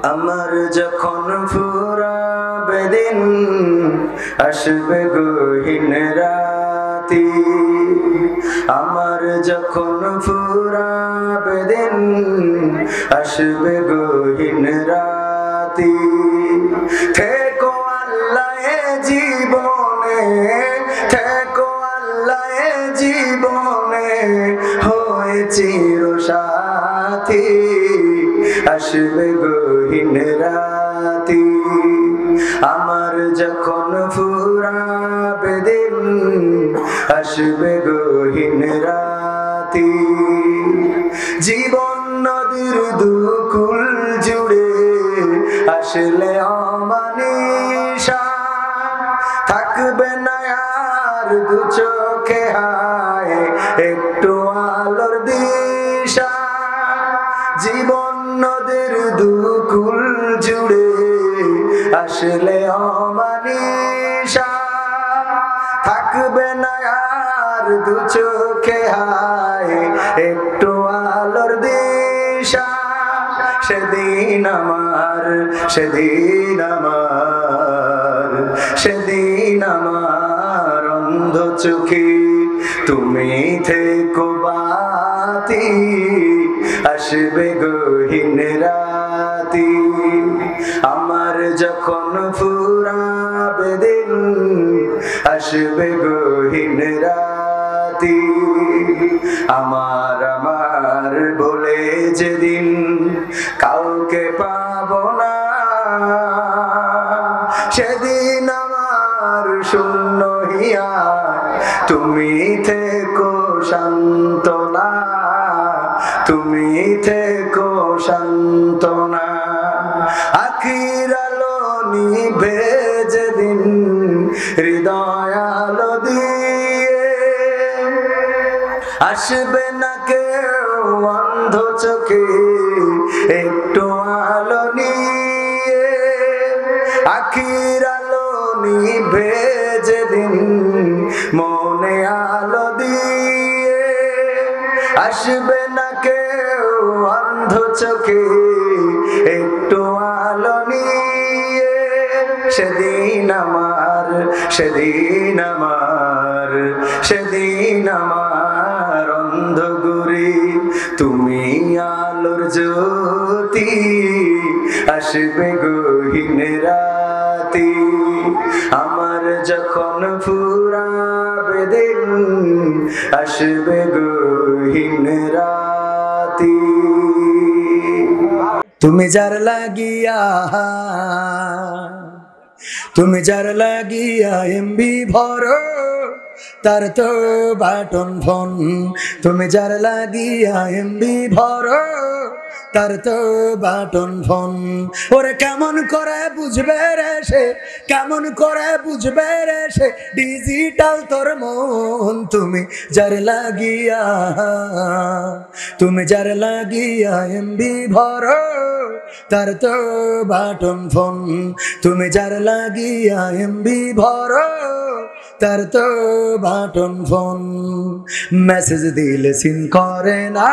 আমার যখন ফুরাবে দিন আসবে গহীন রাতি আমার যখন ফুরাবে দিন আসবে গহীন রাতি থেকো আল্লাহ এ জীবনে থেকো আল্লাহ এ জীবনে হয়ে চিরসাথী আসবে গহীন রাতি আমার যখন ফুরাবে দিন আসবে গহীন রাতি জীবন নদীর দুকুল জুড়ে আসলে অমানিশা থাকবে না আর দু চোখে হায় একটু আলোর দিশা জীবন নদীর দুকুল জুড়ে আসলে অমানিশা থাকবে না আর দু চোখে হায় একটু আলোর দিশা সেদিন আমার সেদিন আমার সেদিন আমার অন্ধ চোখে তুমি থেকো বাতি আসবে গহীন রাতি আমার যখন ফুরাবে দিন আসবে গহীন রাতি আমার আমার বলে যেদিন কাউকে পাবো না সেদিন আমার শূন্য হিয়া তুমি থেকো সান্ত্বনা তুমি থেকো সান্ত্বনা আখির আলো নিভে যেদিন হৃদয় আলো দিয়ে আসবে না কেউ অন্ধ চোখে একটু আলো নিয়ে আখির আলো নিভে যেদিন মনে আলো দিয়ে আসবে না কেউ অন্ধ চোখে একটু আলো নিয়ে সেদিন আমার সেদিন আমার সেদিন আমার অন্ধ গুরি তুমি আলোর জ্যোতি আসবে গহীন রাতি আমার যখন ফুরাবে দিন আসবে গহীন রাতি তুমি যার লাগিয়া এমবি ভরো তার তো বাটন ফোন তুমি যার লাগিয়া এমবি ভরো তার তো বাটন ফোন ওরে কেমন করে বুঝবে রে সে কেমন করে বুঝবে রে সে ডিজিটাল তোর মন তুমি যার লাগিয়া এমবি ভরো তার তো বাটন ফোন তুমি যার লাগিয়া এমবি ভরো তার তো বাটন ফোন মেসেজ দিলে সিন করে না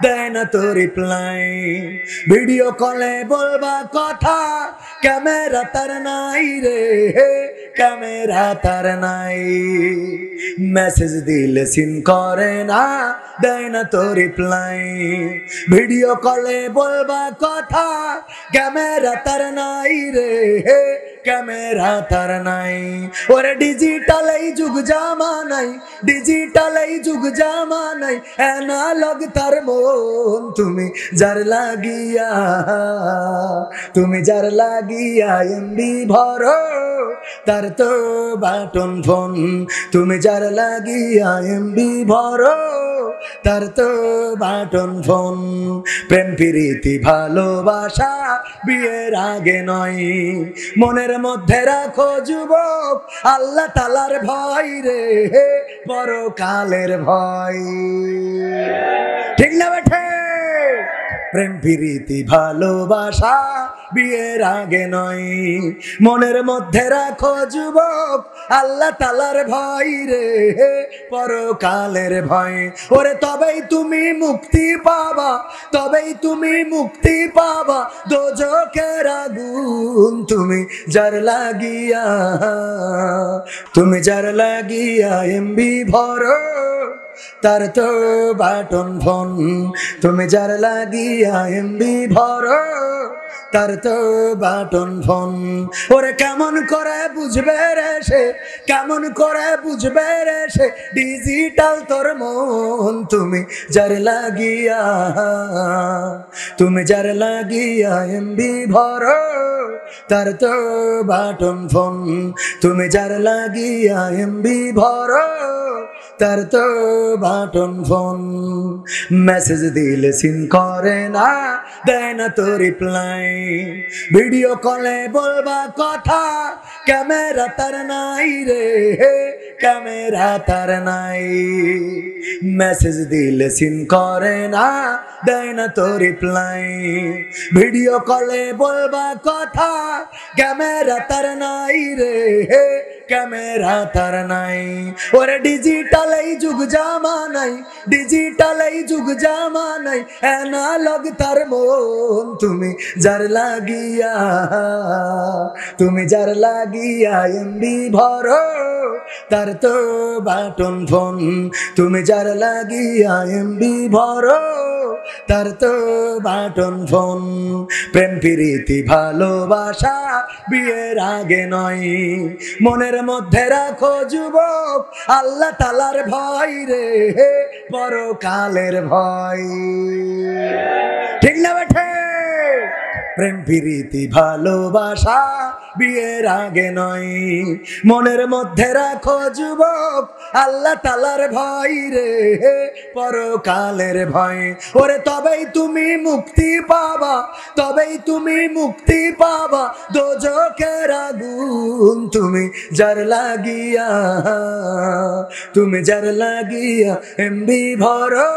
দেয় না তো রিপ্লাই ভিডিও কলে বলবা কথা ক্যামেরা তার নাই রে ক্যামেরা তার নাই মেসেজ দিলে সিন করে না দেয় না তো রিপ্লাই ভিডিও কলে বলবা কথা ক্যামেরা তার নাই রে ক্যামেরা তার নাই ওরে ডিজিটাল এই যুগ জামানাই ডিজিটাল এই যুগ জামানাই অ্যানালগ তার মন তুমি যার লাগিয়া এমবি ভরো তার তো বাটন ফোন তুমি যার লাগিয়া এমবি ভরো তার তো বাটন ফোন প্রেম প্রীতি ভালোবাসা বিয়ের আগে নয় মনের মধ্যে রাখো যুবক আল্লাহ তাআলার ভয় রে পরকালের ভয় ঠিক না বেঠে প্রেম প্রীতি ভালোবাসা বিয়ের আগে নয়। মনের মধ্যে রাখো যুবক আল্লাহ তাআলার ভয় রে, পরকালের ভয়। ওরে তবেই তুমি মুক্তি পাবা, তবেই তুমি মুক্তি পাবা দোজখের আগুন। তুমি যার লাগিয়া, তুমি যার লাগিয়া এমবি ভরো তার তো বাটন ফোন। তুমি যার লাগিয়া এমবি ভরো তার তো বাটন ফোন। ওরে কেমন করে বুঝবে রে সে, কেমন করে বুঝবে রে সে ডিজিটাল তোর মন। তুমি যার লাগিয়া, তুমি যার লাগিয়া এমবি ভরো তার তো বাটন ফোন। তুমি যার লাগিয়া এমবি ভরো তার তো বাটন ফোন। মেসেজ দিলে সিন করে না, দেয় না তো রিপ্লাই। ভিডিও কলে বলবা কথা, ক্যামেরা তার নাই রে, ক্যামেরা তার নাই। মেসেজ দিলে সিন করে না, দেয় না তো রিপ্লাই। ভিডিও কলে বলবা কথা, ক্যামেরা তার নাই রে, ক্যামেরা তার নাই। ওরে ডিজিটাল এই যুগ জামানাই, ডিজিটাল এই যুগ জামানাই অ্যানালগ তার মন। তুমি যার লাগিয়া, তুমি যার লাগিয়া এমবি ভরো তার তো বাটন ফোন। তুমি যার লাগিয়া এমবি ভরো তার তো বাটন ফোন। প্রেম প্রীতি ভালোবাসা বিয়ের আগে নয়। মনের মধ্যে রাখো যুবক আল্লাহ তাআলার ভয় রে, পরকালের ভয়। ঠিক না বেঠে? প্রেম প্রীতি ভালোবাসা বিয়ের আগে নয়। মনের মধ্যে রাখো যুবক আল্লাহ তাআলার ভয় রে, পরকালের ভয়। ওরে তবেই তুমি মুক্তি পাবা, তবেই তুমি মুক্তি পাবা দোজখের আগুন। তুমি যার লাগিয়া, তুমি যার লাগিয়া এমবি ভরো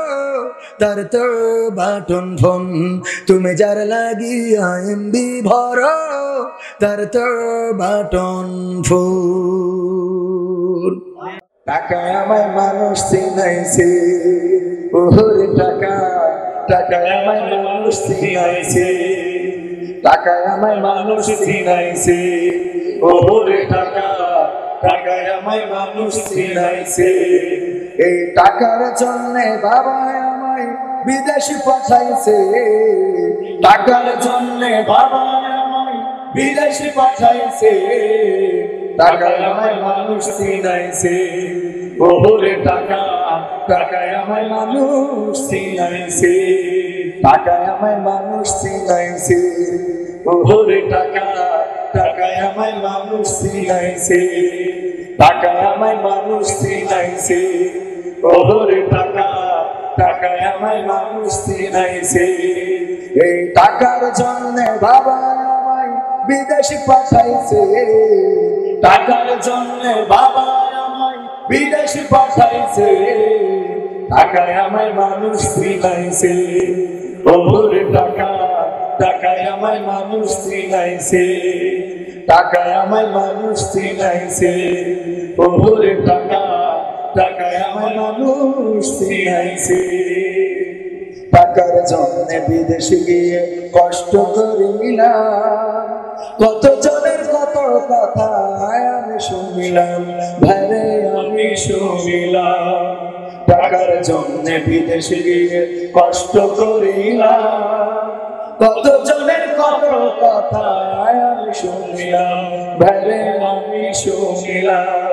তার তো বাটন ফোন। তুমি যার লাগিয়া এমবি ভরো তার তো বাটন ফোন। টাকায় আমায় মানুষ চিনাইছে, ওরে টাকা, টাকায় আমায় মানুষ চিনাইছে, টাকায় আমায় মানুষ চিনাইছে, ওরে টাকা, টাকায় আমায় মানুষ চিনাইছে। এই টাকার জন্যে বাবা আমায় বিদেশে পাঠাইছে, টাকার জন্যে বাবা আমায় বিদেশে পাঠাইছে, টাকায় আমায় মানুষ চিনাইছে, ওরে টাকা, টাকায় আমায় মানুষ চিনাইছে, টাকায় আমায় মানুষ চিনাইছে, ওরে টাকা, টাকায় আমায় মানুষ চিনাইছে, টাকায় আমায় মানুষ চিনাইছে, ওরে টাকা, টাকায় আমায় মানুষ চিনাইছে। এই টাকার জন্যে বাবা আমায় বিদেশে পাঠাইছে, টাকার জন্যে বাবা আমায় বিদেশে পাঠাইছে, টাকায় আমায় মানুষ চিনাইছে, ওরে টাকা, টাকায় আমায় মানুষ চিনাইছে, টাকায় আমায় মানুষ চিনাইছে, ওরে টাকা, টাকায় আমায় মানুষ চিনাইছে। টাকার জন্যে বিদেশে গিয়ে কষ্ট করিলাম, কত জনের কত কথা আমি শুনিলাম, ভাইরে আমি শুনিলাম। টাকার জন্যে বিদেশে গিয়ে কষ্ট করিলাম, কত জনের কত কথা আমি শুনিলাম, ভাইরে আমি শুনিলাম।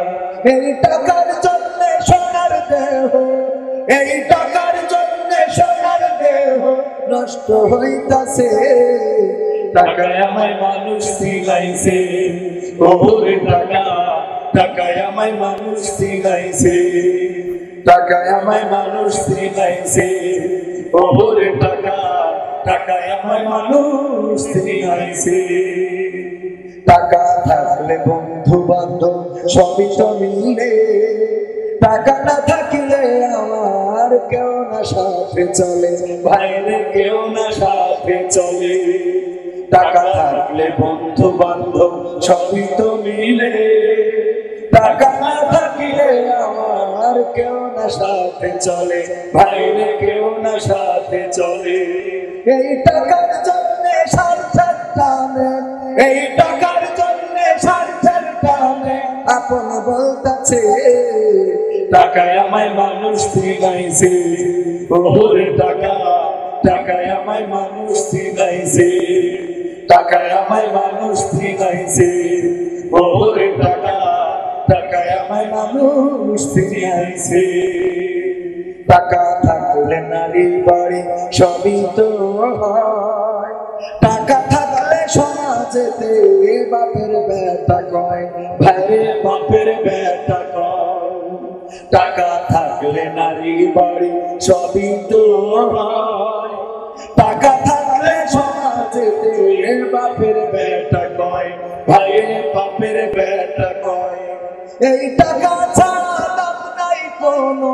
এই টাকার জন্যে সোনার দেহ, এই টাকার জন্যে সোনার দেহ নষ্ট হইতাছে, টাকায় আমায় মানুষ চিনাইছে, ওরে টাকা, টাকায় আমায় মানুষ চিনাইছে, টাকায় আমায় মানুষ চিনাইছে, ওরে টাকা, টাকায় আমায় মানুষ চিনাইছে। টাকা থাকলে বন্ধু বান্ধব সবই তো মিলে, টাকা না থাকিলে আমার কেউ না সাথে চলে, ভাইরে কেউ না সাথে চলে। টাকা সাথে চলে, ভাইরে কেউ না সাথে চলে। এই টাকার জন্যে স্বার্থের টানে, এই টাকার জন্যে স্বার্থের টানে আপন বলতাছে, টাকায় আমায় মানুষ চিনাইছে। ওরে টাকা, টাকায় আমায় মানুষ চিনাইছে, টাকায় আমায় মানুষ চিনাইছে। ওরে টাকা, টাকায় আমায় মানুষ চিনাইছে। টাকা থাকলে নারী বাড়ি সবই তো হয়, টাকা থাকলে সমাজেতে বাপের বেটা কয়, ভাইরে বাপের বেটা কয়। টাকা থাকলে নারী বাড়ি সবই তো হয়, টাকা থাকলে সমাজেতে বাপের বেটা কয়, ভাইরে বাপের বেটা কয়। এই টাকা ছাড়া দাম নাই কোনো,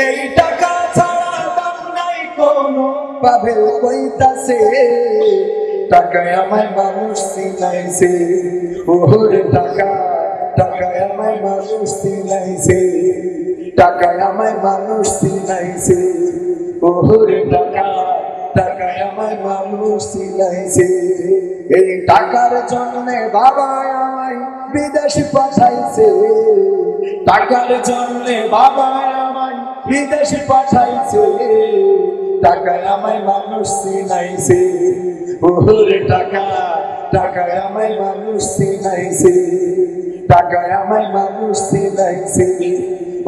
এই টাকা ছাড়া দাম নাই কোনো, পাভেল কইতাছে, টাকায় আমায় মানুষ চিনাইছে। ওরে টাকা, টাকায় আমায় মানুষ চিনাইছে, টাকায় আমায় মানুষ চিনাইছে। ওরে টাকা, টাকায় আমায় মানুষ চিনাইছে। এই টাকার জন্যে বাবা আমায় বিদেশ পাঠাইছে, টাকার জন্যে বাবা আমায় বিদেশ পাঠাইছে, টাকায় আমায় মানুষ চিনাইছে। ওরে টাকা, টাকায় আমায় মানুষ চিনাইছে, টাকায় আমায় মানুষ চিনাইছে।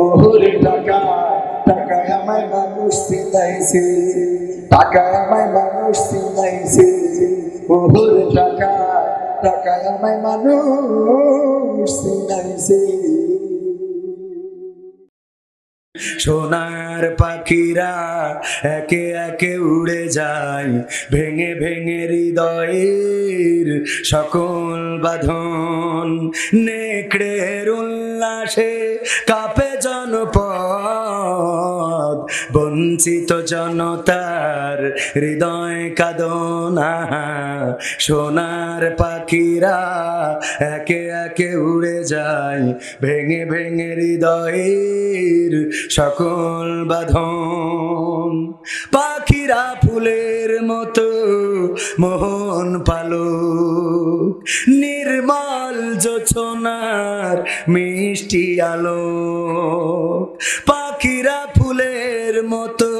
ওরে টাকা, টাকায় আমায় মানুষ চিনাইছে, টাকায় আমায় মানুষ চিনাইছে। ওরে টাকা, টাকায় আমায় মানুষ চিনাইছে। সোনার পাখিরা একে একে উড়ে যায়, ভেঙে ভেঙে হৃদয়ের সকল বাঁধন। নেকড়ের উল্লাসে কাঁপে জনপদ, বঞ্চিত জনতার হৃদয় কাঁদনা। সোনার পাখিরা একে একে উড়ে যায়, ভেঙে ভেঙে হৃদয়ের সকল বাঁধন। পাখিরা ফুলের মতো মোহন পালক, নির্মল জোছনার মিষ্টি আলো। পাখিরা ফুলের মতো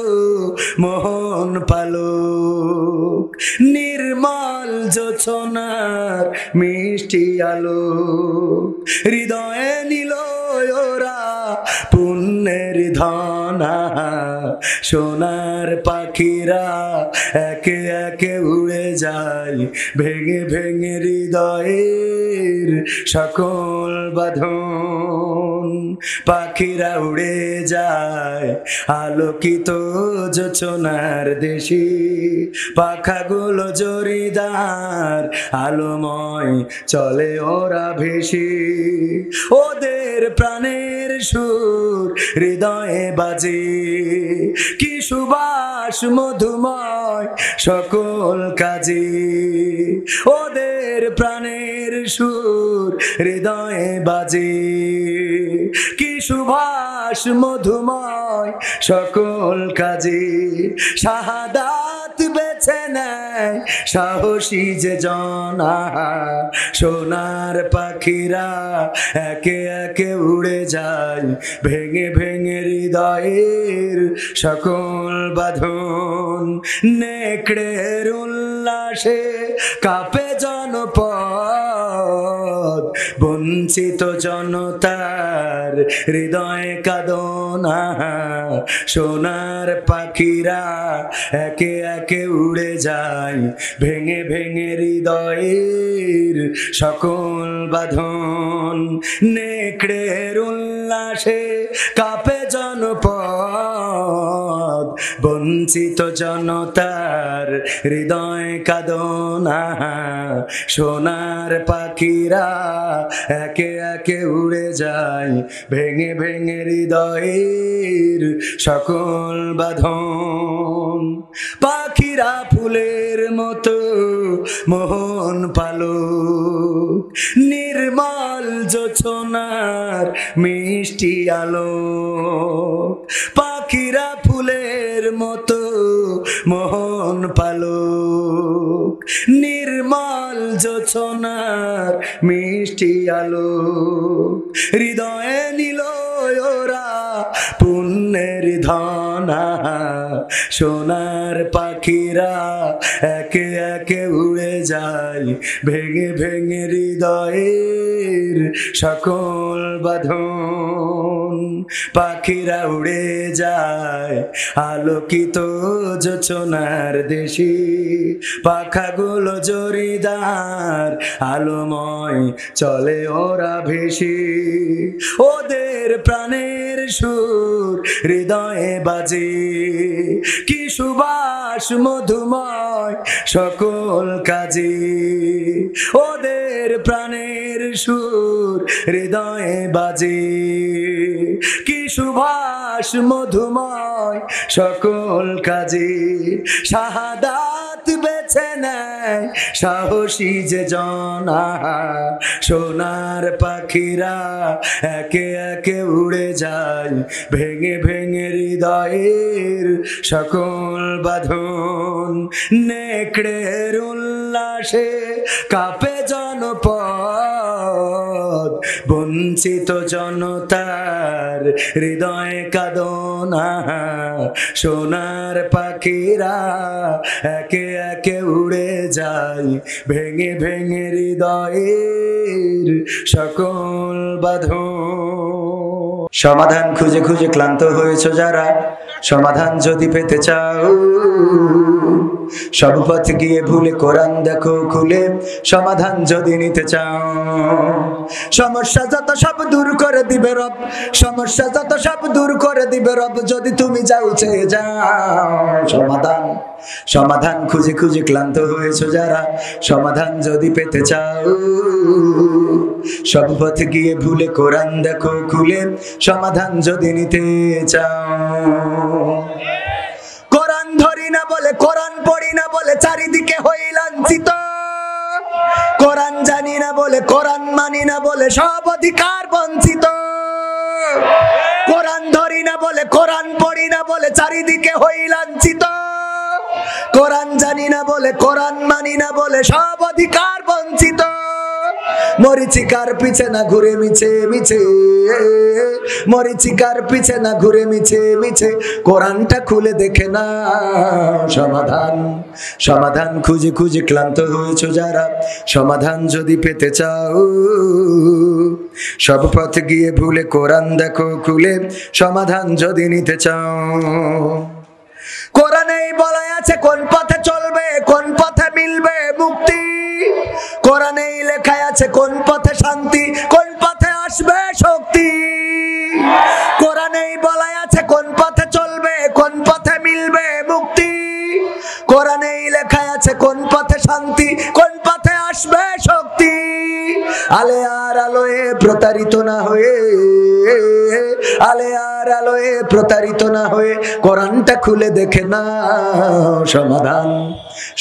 মোহন পালক, নির্মল জোছনার মিষ্টি আলো। হৃদয়ে নিল ওরা পুণ্যের ধনা, সোনার পাখিরা একে একে উড়ে যায়, ভেঙে ভেঙে হৃদয়ের সকল বাঁধন। পাখিরা উড়ে যায় আলোকিত জোছনার দেশে, পাখাগুলো জরিদার আলোময় চলে ওরা ভেসে। ওদের প্রাণের সুর হৃদয়ে বাজে, কি সুবাস মধুময় সকল কাজে। ওদের প্রাণের সুর হৃদয়ে বাজে, কি সুবাস মধুময় সকল কাজে। শাহাদাত বেছে নেয় সাহসী যে জনা, সোনার পাখিরা একে একে উড়ে যায়, ভেঙে ভেঙে হৃদয়ের সকল বাঁধন। নেকড়ের উল্লাসে কাঁপে জনপদ, বঞ্চিত জনতার হৃদয় কাঁদনা। সোনার পাখিরা একে একে উড়ে যায়, ভেঙে ভেঙে হৃদয়ের সকল বাঁধন। নেকড়ের উল্লাসে কাঁপে জনপদ, বঞ্চিত জনতার হৃদয় কাঁদনা। সোনার পাখিরা একে একে উড়ে যায়, ভেঙে ভেঙে হৃদয়ের সকল বাঁধন। পাখিরা ফুলের মতো মোহন পালক, নির্মল জোছনার মিষ্টি আলো, পাখিরা ফুলের মতো মোহন পালক, নির্মল জোছনার মিষ্টি আলো, হৃদয়ে নিল ওরা পুণ্যের ধনা, সোনার পাখিরা একে একে উড়ে যায়, ভেঙে ভেঙে হৃদয়ের সকল বাঁধন, পাখিরা উড়ে যায় আলোকিত জোছনার দেশে, পাখাগুলো জরিদার আলোময় চলে ওরা ভেসে, ওদের প্রাণের সুর হৃদয়ে বাজে, কি সুবাস মধুময় সকল কাজে, ওদের প্রাণের সুর হৃদয়ে বাজে, কি সুবাস মধুময় সকল কাজে, শাহাদাত বেছে নেয় সাহসী যে জনা, সোনার পাখিরা একে একে উড়ে যায়, ভেঙে ভেঙে হৃদয়ের সকল বাঁধন, নেকড়ের উল্লাসে কাঁপে জনপদ, বঞ্চিত জনতার হৃদয়ে কাঁদনা, সোনার পাখিরা একে একে উড়ে যায়, ভেঙে ভেঙে হৃদয়ের সকল বাঁধন। সমাধান খুঁজে খুঁজে ক্লান্ত হয়েছ যারা, সমাধান যদি পেতে চাও, সব পথ গিয়ে ভুলে কোরআন দেখো খুলে, সমাধান যদি নিতে চাও, সমস্যা যত সব দূর করে দিবে রব, সমস্যা যত সব দূর করে দিবে রব, যদি তুমি যাও চেয়ে যাও। সমাধান সমাধান খুঁজে খুঁজে ক্লান্ত হয়েছ যারা, সমাধান যদি পেতে চাও, সব পথ গিয়ে ভুলে কোরআন দেখো খুলে, সমাধান যদি নিতে চাও। কোরআন ধরি না বলে, কোরআন পড়ি না বলে চারিদিকে হই লাঞ্ছিত, কোরআন জানি না বলে, কোরআন মানি না বলে সব অধিকার বঞ্চিত, কোরআন ধরি না বলে, কোরআন পড়ি না বলে চারিদিকে হই লাঞ্ছিত, কোরআন জানি না বলে, কোরআন মানি না বলে সব অধিকার বঞ্চিত, মরিচিকার পিছে না ঘুরে মিছে মিছে, মরিচিকার পিছে না ঘুরে মিছে মিছে, কোরআনটা খুলে দেখে না সমাধান। সমাধান খুঁজে খুঁজে ক্লান্ত হয়েছ যারা, সমাধান যদি পেতে চাও, সব পথ গিয়ে ভুলে কোরআন দেখো খুলে, সমাধান যদি নিতে চাও। কোরআনেই বলা আছে কোন পথে চলবে, কোন পথে মিলবে মুক্তি, কোরআনেই লেখা আছে কোন পথে শান্তি, কোন পথে আসবে শক্তি, কোরআনেই বলা আছে কোন পথে চলবে, কোন পথে মিলবে মুক্তি, কোরআনেই লেখা আছে কোন পথে শান্তি, কোন পথে আসবে শক্তি। আলে আর আলোয় প্রতারিত না হয়ে, আলে আর আলোয় প্রতারিত না হয়ে, কোরআনটা খুলে দেখে না সমাধান।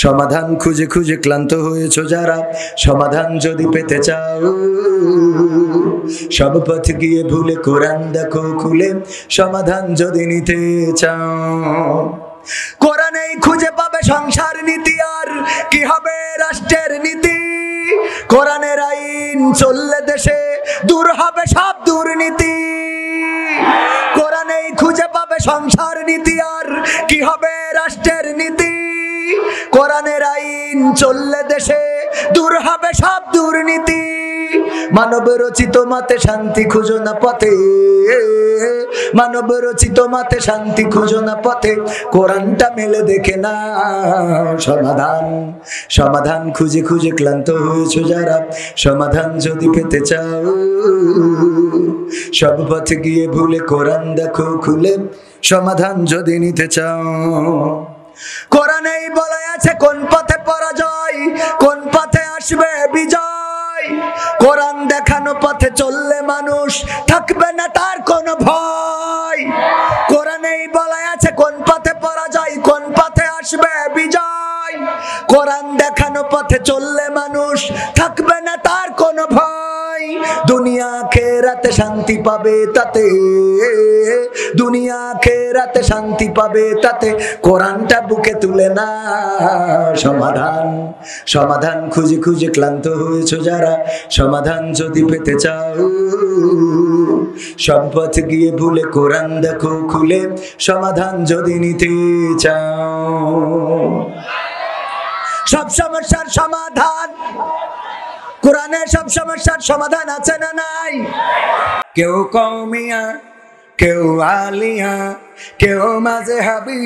সমাধান খুঁজে খুঁজে ক্লান্ত হয়েছ যারা, সমাধান যদি পেতে চাও, সব পথ গিয়ে ভুলে কোরআন দেখো খুলে, সমাধান যদি নিতে চাও। কোরআনেই খুঁজে পাবে সংসার নীতি, আর কি হবে রাষ্ট্রের নীতি, কোরআনের আইন চললে দেশে দূর হবে সব দুর্নীতি, কোরআনেই খুঁজে পাবে সংসার নীতি, আর কি হবে রাষ্ট্রের নীতি, কোরআনের আইন চললে দেশে দূর হবে সব দুর্নীতি। মানব রচিত মতে শান্তি খুঁজো না পথে, মানব রচিত মতে শান্তি খুঁজো না পথে, কোরআনটা মেলে দেখে না সমাধান। সমাধান খুঁজে খুঁজে ক্লান্ত হয়েছ যারা, সমাধান যদি পেতে চাও, সব পথে গিয়ে ভুলে কোরআন দেখো খুলে, সমাধান যদি নিতে চাও। কোরআনেই বলা আছে কোন পথে পরাজয়, কোন পথে আসবে বিজয়, কোরআন দেখানো পথে চললে মানুষ থাকবে না তার কোনো ভয়, কোরআনেই বলা আছে কোন পথে পরাজয়, কোন পথে আসবে বিজয়, কোরআন দেখানো পথে পথে চললে মানুষ থাকবে না তার কোনো ভয়, দুনিয়া আখিরাতে শান্তি পাবে তাতে, দুনিয়া আখিরাতে শান্তি পাবে তাতে, কোরআনটা বুকে তুলে না সমাধান। সমাধান খুঁজে খুঁজে ক্লান্ত হয়েছো যারা, সমাধান যদি পেতে চাও সব পথ গিয়ে ভুলে কোরআন দেখো খুলে, সমাধান যদি নিতে চাও। সব সমস্যার সমাধান কোরআনে, সব সমস্যার সমাধান আছে না নাই? কেউ কওমিয়া, কেউ আলিয়া, কেউ মাযহাবি,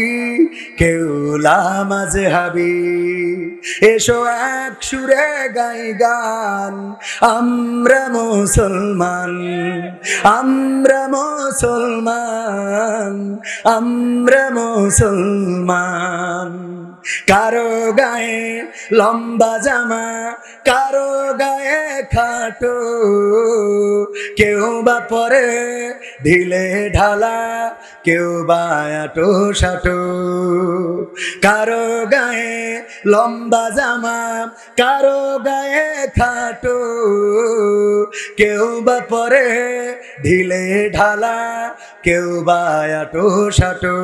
কেউ লা মাযহাবি, এসো এক সুরে গাই গান, আমরা মুসলমান, আমরা মুসলমান, আমরা মুসলমান। কারো গায়ে লম্বা জামা, কারো গায়ে খাটো, কেউ বা পরে ঢিলে ঢালা, কেউ বা আটো সাটো। কারো গায়ে লম্বা জামা, কারো গায়ে খাটো, কেউ বা পরে ঢিলে ঢালা, কেউ বা আটো সাটো।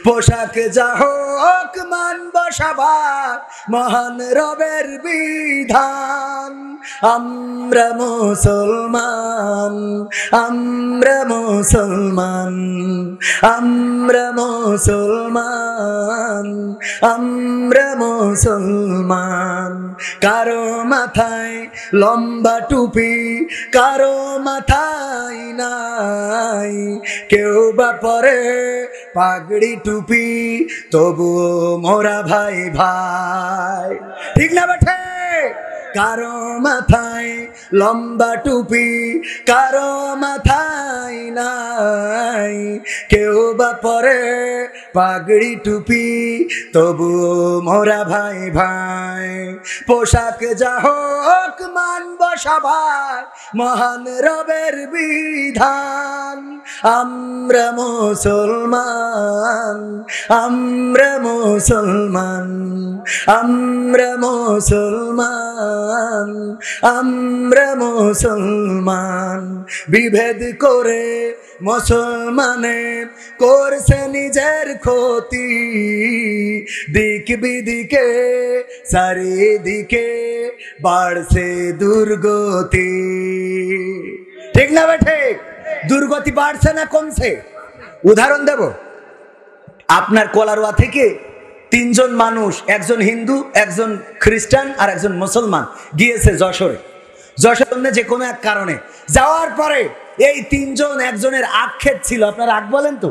পোশাক যা হোক মানব সবার মহান রবের বিধান, আমরা মুসলমান, আমরা মুসলমান, আমরা মুসলমান, আমরা মুসলমান। কারো মাথায় লম্বা টুপি, কারো মাথায় নাই, কেউ বা পরে পাগড়ি টুপি, তবুও মোরা ভাই ভাই, ঠিক না বেঠে? কারো মাথায় লম্বা টুপি, কারো মাথায় নাই, কেউ বা পরে পাগড়ি টুপি, তবুও মোরা ভাই ভাই। পোশাক যা হোক মানব সবার মহান রবের বিধান, আমরা মুসলমান, আমরা মুসলমান, আমরা মুসলমান, আমরা মুসলমান। বিভেদ করে মুসলমানে করছে নিজের ক্ষতি, দিক বিদিকে চারিদিকে বাড়ছে দুর্গতি, ঠিক না বেঠে? দুর্গতি বাড়ছে না কমছে? উদাহরণ দেব, আপনার কলারোয়া থেকে তিনজন মানুষ, একজন হিন্দু, একজন খ্রিস্টান আর একজন মুসলমান গিয়েছে যশোরে। যশোরে যে কোনো এক কারণে যাওয়ার পরে এই তিনজন, একজনের আখ ছিল, আপনারা আখ বলেন তো,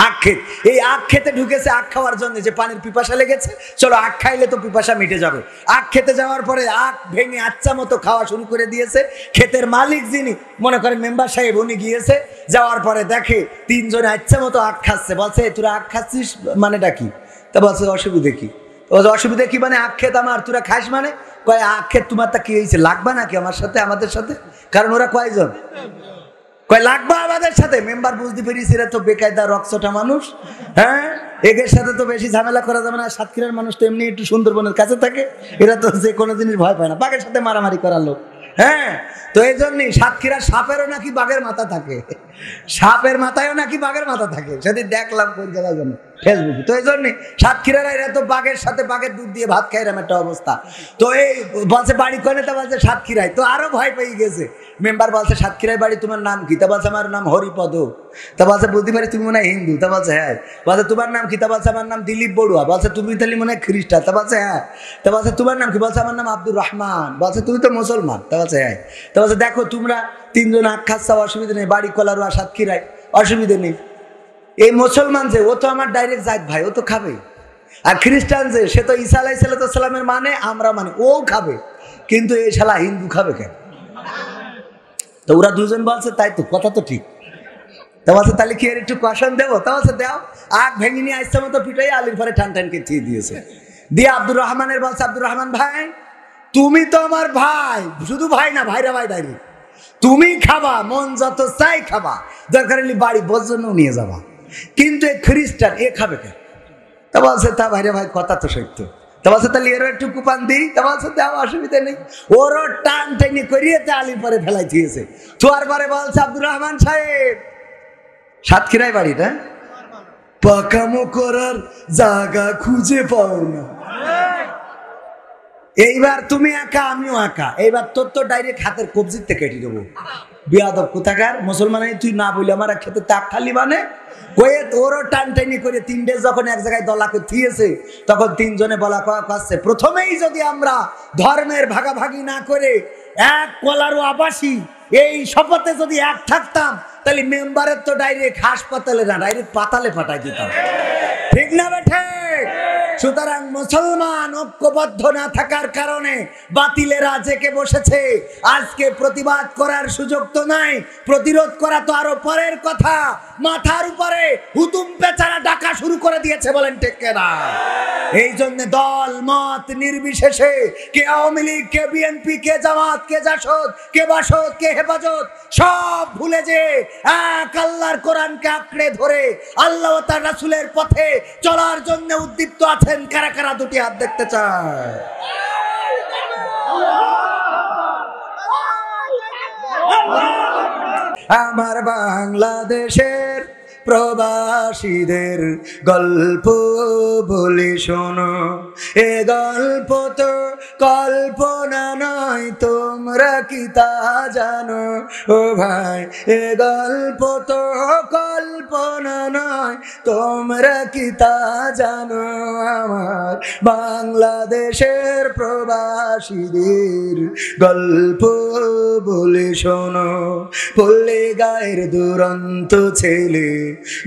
আখ, এই আখ খেতে ঢুকেছে আখ খাওয়ার জন্য, যে পানির পিপাসা লেগেছে, চলো আখ খাইলে তো পিপাসা মিটে যাবে। আখ খেতে যাওয়ার পরে আখ ভেঙে আচ্ছা মতো খাওয়া শুরু করে দিয়েছে। ক্ষেতের মালিক যিনি, মনে করেন মেম্বার সাহেব, উনি গিয়েছে, যাওয়ার পরে দেখে তিনজনে আচ্ছা মতো আখ খাচ্ছে। বলছে তোরা আখ খাচ্ছিস মানেটা কি? তা বলছে অসুবিধে কি? অসুবিধা কি মানে? আখ খেত আমার, তোরা খাস মানে? কয় আখ খেত তোমার তা কি হয়েছে, লাগবা নাকি আমার সাথে, আমাদের সাথে? কারণ ওরা কয়জন? কয় লাগবা আমাদের সাথে। মেম্বার বুঝতে পেরেছি এরা তো বেকায়দা রক্সটা মানুষ, হ্যাঁ, এদের সাথে তো বেশি ঝামেলা করা যাবে না। সাতক্ষীরার মানুষ তো এমনি একটু সুন্দরবনের কাছে থাকে, এরা তো যে কোনো জিনিস ভয় পায় না, বাঘের সাথে মারামারি করার লোক, হ্যাঁ। তো এই জন্যই সাতক্ষীরার সাপেরও নাকি বাঘের মাথা থাকে, সাপের মাথায়ও নাকি বাঘের মাথা থাকে, সেদিন দেখলাম কোন জায়গায় জন্য ফেসবুকে। তো এই জন্যই সাতক্ষীরারা এরা তো বাঘের সাথে বাঘের দুধ দিয়ে ভাত খাই, এরকম একটা অবস্থা। তো এই বলছে বাড়ি কনে, তা বলছে সাতক্ষীরায়। তো আরো ভয় পেয়ে গেছে। মেম্বার বলছে সাতক্ষীরায় বাড়ি, তোমার নাম কি? তা বলছে আমার নাম হরিপদ। তা বলছে বুঝতে পারি তুমি মনে হয় হিন্দু। তা বলছে হ্যাঁ। বলছে তোমার নাম কি? তা বলছে আমার নাম দিলীপ বড়ুয়া। বলছে তুমি তাহলে মনে হয় খ্রিস্টান। তা বলছে হ্যাঁ। তা বলছে তোমার নাম কি? বলছে আমার নাম আব্দুর রহমান। বলছে তুমি তো মুসলমান। তা বলছে হ্যাঁ। তা বলছে দেখো তোমরা তিনজন আখ খাচ্ছ, অসুবিধা নেই, বাড়ি কলারোয়া সাতক্ষীরায়, অসুবিধা নেই। এই মুসলমান যে, ও তো আমার ডাইরেক্ট জাত ভাই, ও তো খাবে। আর খ্রিস্টান যে, সে তো ঈসা আলাইহিস সালামের মানে, আমরা মানে, ও খাবে। কিন্তু এই শালা হিন্দু খাবে কেন? তো ওরা দুজন বলছে তাই তো, কথা তো ঠিক। তা বলছে তাহলে কি এর একটু কষান দেবো? তা বলছে দাও। আখ ভেঙে নিয়ে আসছে মতো পিটাই আলির পরে টান টানকে দিয়ে দিয়েছে। দিয়ে আব্দুর রহমানের বলছে, আব্দুর রহমান ভাই তুমি তো আমার ভাই, শুধু ভাই না, ভাইরা ভাই ডাইরেক্ট, তুমি খাবা, মন যত চাই খাবা, দরকার হলে বাড়ি বজনও নিয়ে যাবা, কিন্তু এই খ্রিস্টান এ খাবে কেন? তা বলছে তা ভাইরে ভাই কথা তো সত্য। তা তা বলছে তাহলে এর একটু কুপান দিই, তা বলছে দেওয়া অসুবিধা নেই। ওরও টান টেনে করিয়ে আলির পরে ফেলাই দিয়েছে। তোয়ার পরে বলছে আব্দুর রহমান সাহেব, সাতক্ষীরায় বাড়ি না, পাকামো করার জায়গা খুঁজে পাও না। এইবার তুমি একা আমিও একা, এইবার তোর তো ডাইরেক্ট হাতের কবজিতে কেটে দেবো। বিয়াদব কোথাকার মুসলমান, তুই না বলি আমার খেতে তাক খালি মানে কয়ে ওরও টানটানি করে তিনটে যখন এক জায়গায় দলাকে থিয়েছে, তখন তিনজনে বলা করছে প্রথমেই যদি আমরা ধর্মের ভাগাভাগি না করে এক কলারও আবাসী এই শপথে যদি এক থাকতাম, তাহলে মেম্বারের তো ডাইরেক্ট হাসপাতালে না ডাইরেক্ট পাতালে পাঠাই দিতাম। ঠিক না বেঠে? সুতরাং মুসলমান ঐক্যবদ্ধ না থাকার কারণে বাতিলেরা জেকে বসেছে। আজকে প্রতিবাদ করার সুযোগ তো নাই, প্রতিরোধ করা তো আরো পরের কথা। মাথার উপরে হুতুম পেচারা ডাকা শুরু করে দিয়েছে, বলেন ঠিক কিনা? এই জন্য দল মত নির্বিশেষে, কে আওয়ামী লীগ, কে বিএনপি, কে জামাত, কে জাসদ, কে বাসদ, কে হেফাজত, সব ভুলে যে এক আল্লাহর কোরআনকে আঁকড়ে ধরে আল্লাহ ও তার রাসূলের পথে চলার জন্য উদ্দীপ্ত আছেন। কারা কারা দুটি হাত দেখতে চায়? আমার বাংলাদেশের প্রবাসীদের গল্প বলি শোনো, এ গল্প তো কল্পনা নয়, তোমরা কি তা জানো? ও ভাই, এ গল্প তো কল্পনা নয়, তোমরা কি তা জানো? আমার বাংলাদেশের প্রবাসীদের গল্প বলি শোনো। পল্লী গায়ের দুরন্ত ছেলে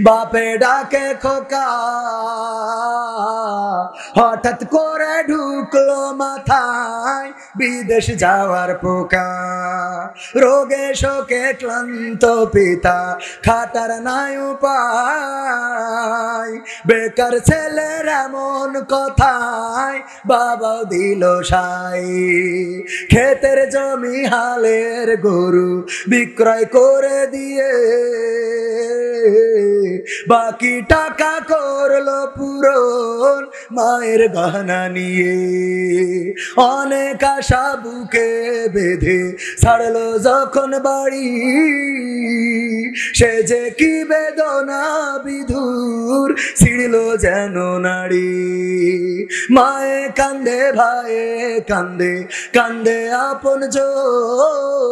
বাপে ডাকে খোকা, হঠাৎ করে ঢুকলো মাথায় বিদেশ যাওয়ার পোকা। রোগে শোকে ক্লান্ত পিতা, খাটার নাই উপায়, বেকার ছেলের এমন কথায় বাবা দিল সাই। ক্ষেতের জমি হালের গরু বিক্রয় করে দিয়ে বাকি টাকা করলো পূরণ মায়ের গহনা নিয়ে। অনেক আশা বুকে বেঁধে ছাড়লো যখন বাড়ি, সে যে কি বেদনা বিধুর ছিড়লো যেন নাড়ি। মায়ে কান্দে, ভাইয়ে কান্দে, কান্দে আপন জন,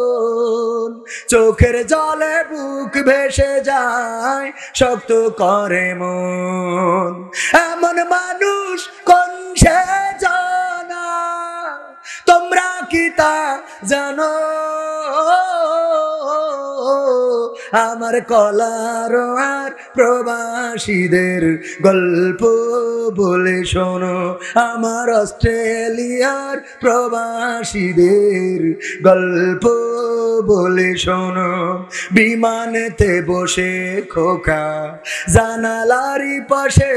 চোখের জলে বুক ভেসে যায়, শক্ত করে মন। এমন মানুষ কোন সে জানা, তোমরা কি তা জানো? আমার কলার আর প্রবাসীদের গল্প বলে শোনো, আমার অস্ট্রেলিয়ার প্রবাসীদের গল্প বলে শোনো। বিমানেতে বসে খোকা জানালারি পাশে,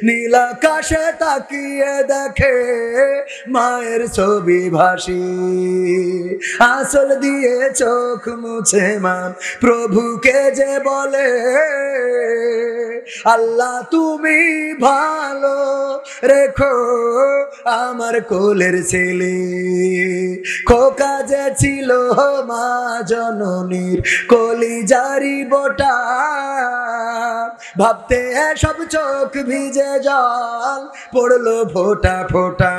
নীল আকাশে তাকিয়ে দেখে মায়ের ছবি ভাসি। আঁচল দিয়ে চোখ মুছে মান প্রভুকে যে বলে, আল্লাহ তুমি ভালো রেখো আমার কোলের ছেলে। খোকা যে ছিল মা জননীর কলিজারি বোটা, ভাবতে সব চোখ ভিজে জল পড়লো ফোটা ফোটা।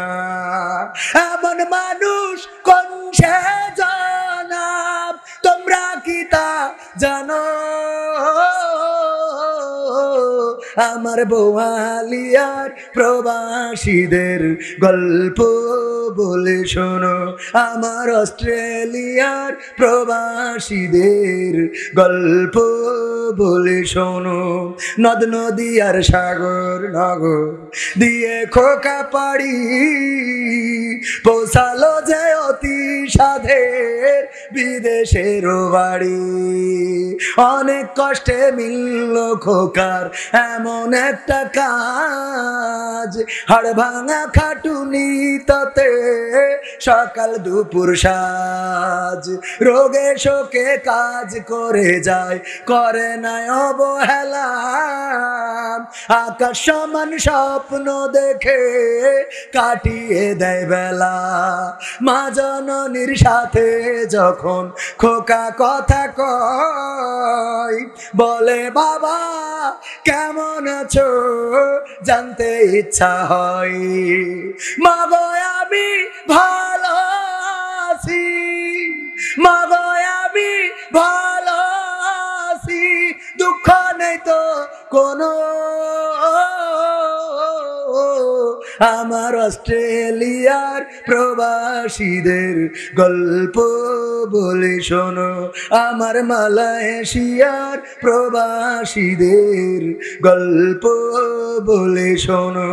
এমন মানুষ কোন সে জানাব, তোমরা কি তা জানো? আমার বোয়ালিয়ার প্রবাসীদের গল্প বলে শোনো, আমার অস্ট্রেলিয়ার প্রবাসীদের গল্প বলে শোনো। নদ নদী আর সাগর নগর দিয়ে খোকা পাড়ি, পৌঁছালো যে অতি সাধের বিদেশেরও বাড়ি। অনেক কষ্টে মিলল খোকার এমন একটা কাজ, হাড় ভাঙা খাটুনি তাতে সকাল দুপুর সাজ। রোগে শোকে কাজ করে যায়, করে নাই অবহেলা। আকাশ সমান স্বপ্ন দেখে কাটিয়ে দেয় বেলা। মা জননীর সাথে যখন খোকা কথা কয়, বলে বাবা কেমন আছো জানতে ইচ্ছা হয়। মা গো আমি ভালো আছি, মা গো আমি ভালো আছি, দুঃখ নেই তো কোনো। আমার অস্ট্রেলিয়ার প্রবাসীদের গল্প বলে শোনো, আমার মালয়েশিয়ার প্রবাসীদের গল্প বলে শোনো।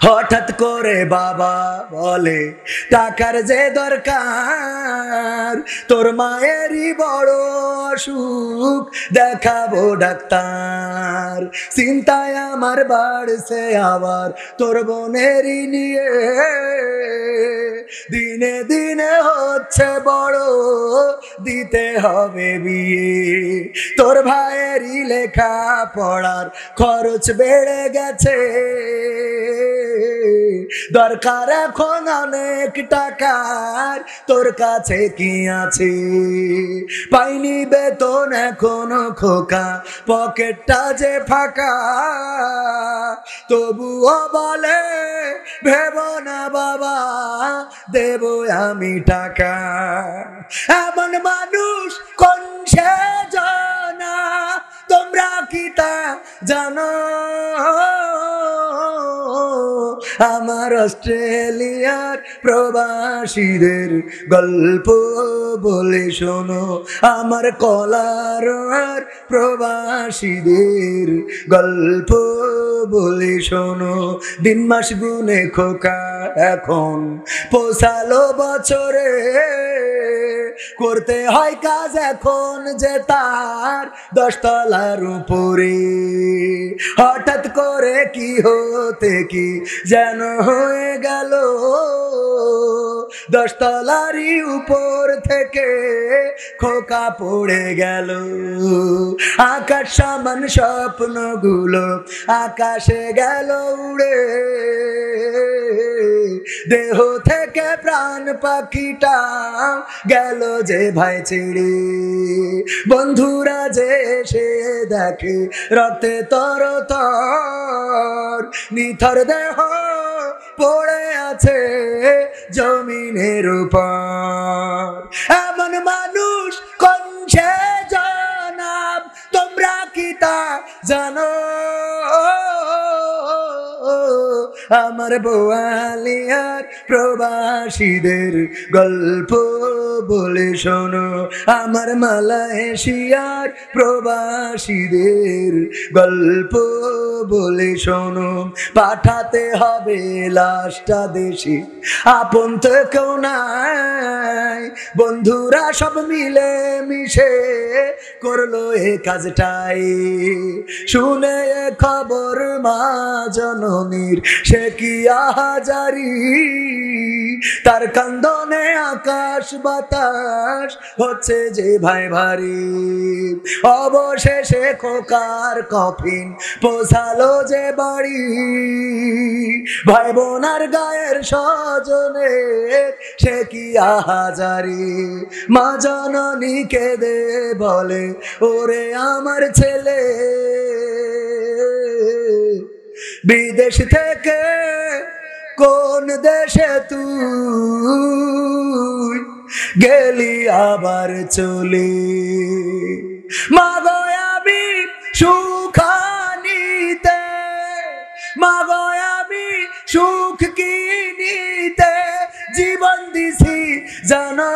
হঠাৎ করে বাবা বলে টাকার যে দরকার, তোর মায়েরই বড় অসুখ দেখাবো ডাক্তার। চিন্তায় আমার বাড়ছে আবার তোর বোনেরই নিয়ে, দিনে দিনে হচ্ছে বড় দিতে হবে বিয়ে। তোর ভাইয়েরই লেখা পড়ার খরচ বেড়ে গেছে, দরকার এখন অনেক টাকার, তোর কাছে কি আছে? পাইনি বেতন এখনো খোকা, পকেটটা যে ফাঁকা। তবুও বলে ভেব না বাবা দেব আমি টাকা। এমন মানুষ কোন সে জানা, তোমরা কি তা জানো? আমার অস্ট্রেলিয়ার প্রবাসীদের গল্প বলে শোনো, আমার কলার প্রবাসীদের গল্প বলে শোনো। দিন মাস গুনে খোকা এখন পৌঁছালো বছরে, করতে হয় কাজ এখন যে তার 10 তলার উপরে। হঠাৎ করে কি হতে কি যেন হয়ে গেল, 10 তলারই উপর থেকে খোকা পড়ে গেল। আকাশ সমান স্বপ্নগুলো আকাশে গেল উড়ে, দেহ থেকে প্রাণ পাখিটা গেল যে ভাই ছেড়ে। বন্ধুরা যে এসে দেখে রক্তে তরতর, নিথর দেহ পড়ে আছে জমিনের উপর। এমন মানুষ কোন সে জনাব, তোমরা কি তা জানো? আমার বোয়ালিয়ার প্রবাসীদের গল্প বলে শোনো, আমার মালয়েশিয়ার প্রবাসীদের গল্প বলে শোনো। পাঠাতে হবে লাশটা দেশে, আপন তো কেউ নাই, বন্ধুরা সব মিলে মিশে করলো এ কাজটাই। শুনে খবর মা জননীর সে কি আহাজারি, তার কান্দনে আকাশ বাতাস হচ্ছে যে ভাই ভারী। অবশেষে খোকার কফিন পৌঁছালো যে বাড়ি, ভাই বোনার গায়ের স্বজনের সে কি আহাজারি। মা জননী কেঁদে বলে ওরে আমার ছেলে, বিদেশ থেকে কোন দেশে তুই গেলি আবার চলে। মা গো আমি সুখানিতে, মা গো আমি সুখ কিনিতে জীবন দিছি জানো।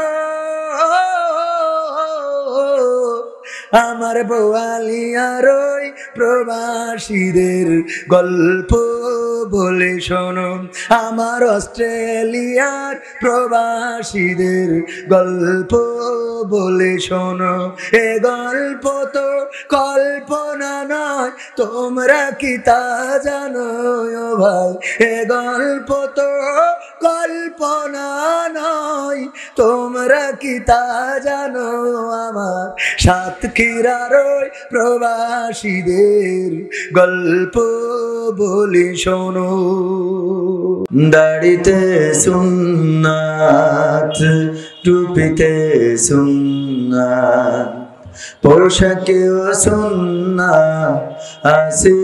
আমার বোয়ালিয়ার ওই প্রবাসীদের গল্প বলে শোনো, আমার অস্ট্রেলিয়ার প্রবাসীদের গল্প বলে শোনো। এ গল্প তো কল্পনা নয়, তোমরা কি তা জানো ও ভাই? এ গল্প তো কল্পনা নয়, তোমরা কি তা জানো? আমার সাতক্ষীরার ওই প্রবাসীদের গল্প বলি শোনো। দাড়িতে সুন্নাত, টুপিতে সুন্নাত, পোশাকেও সুন্নাত আছে।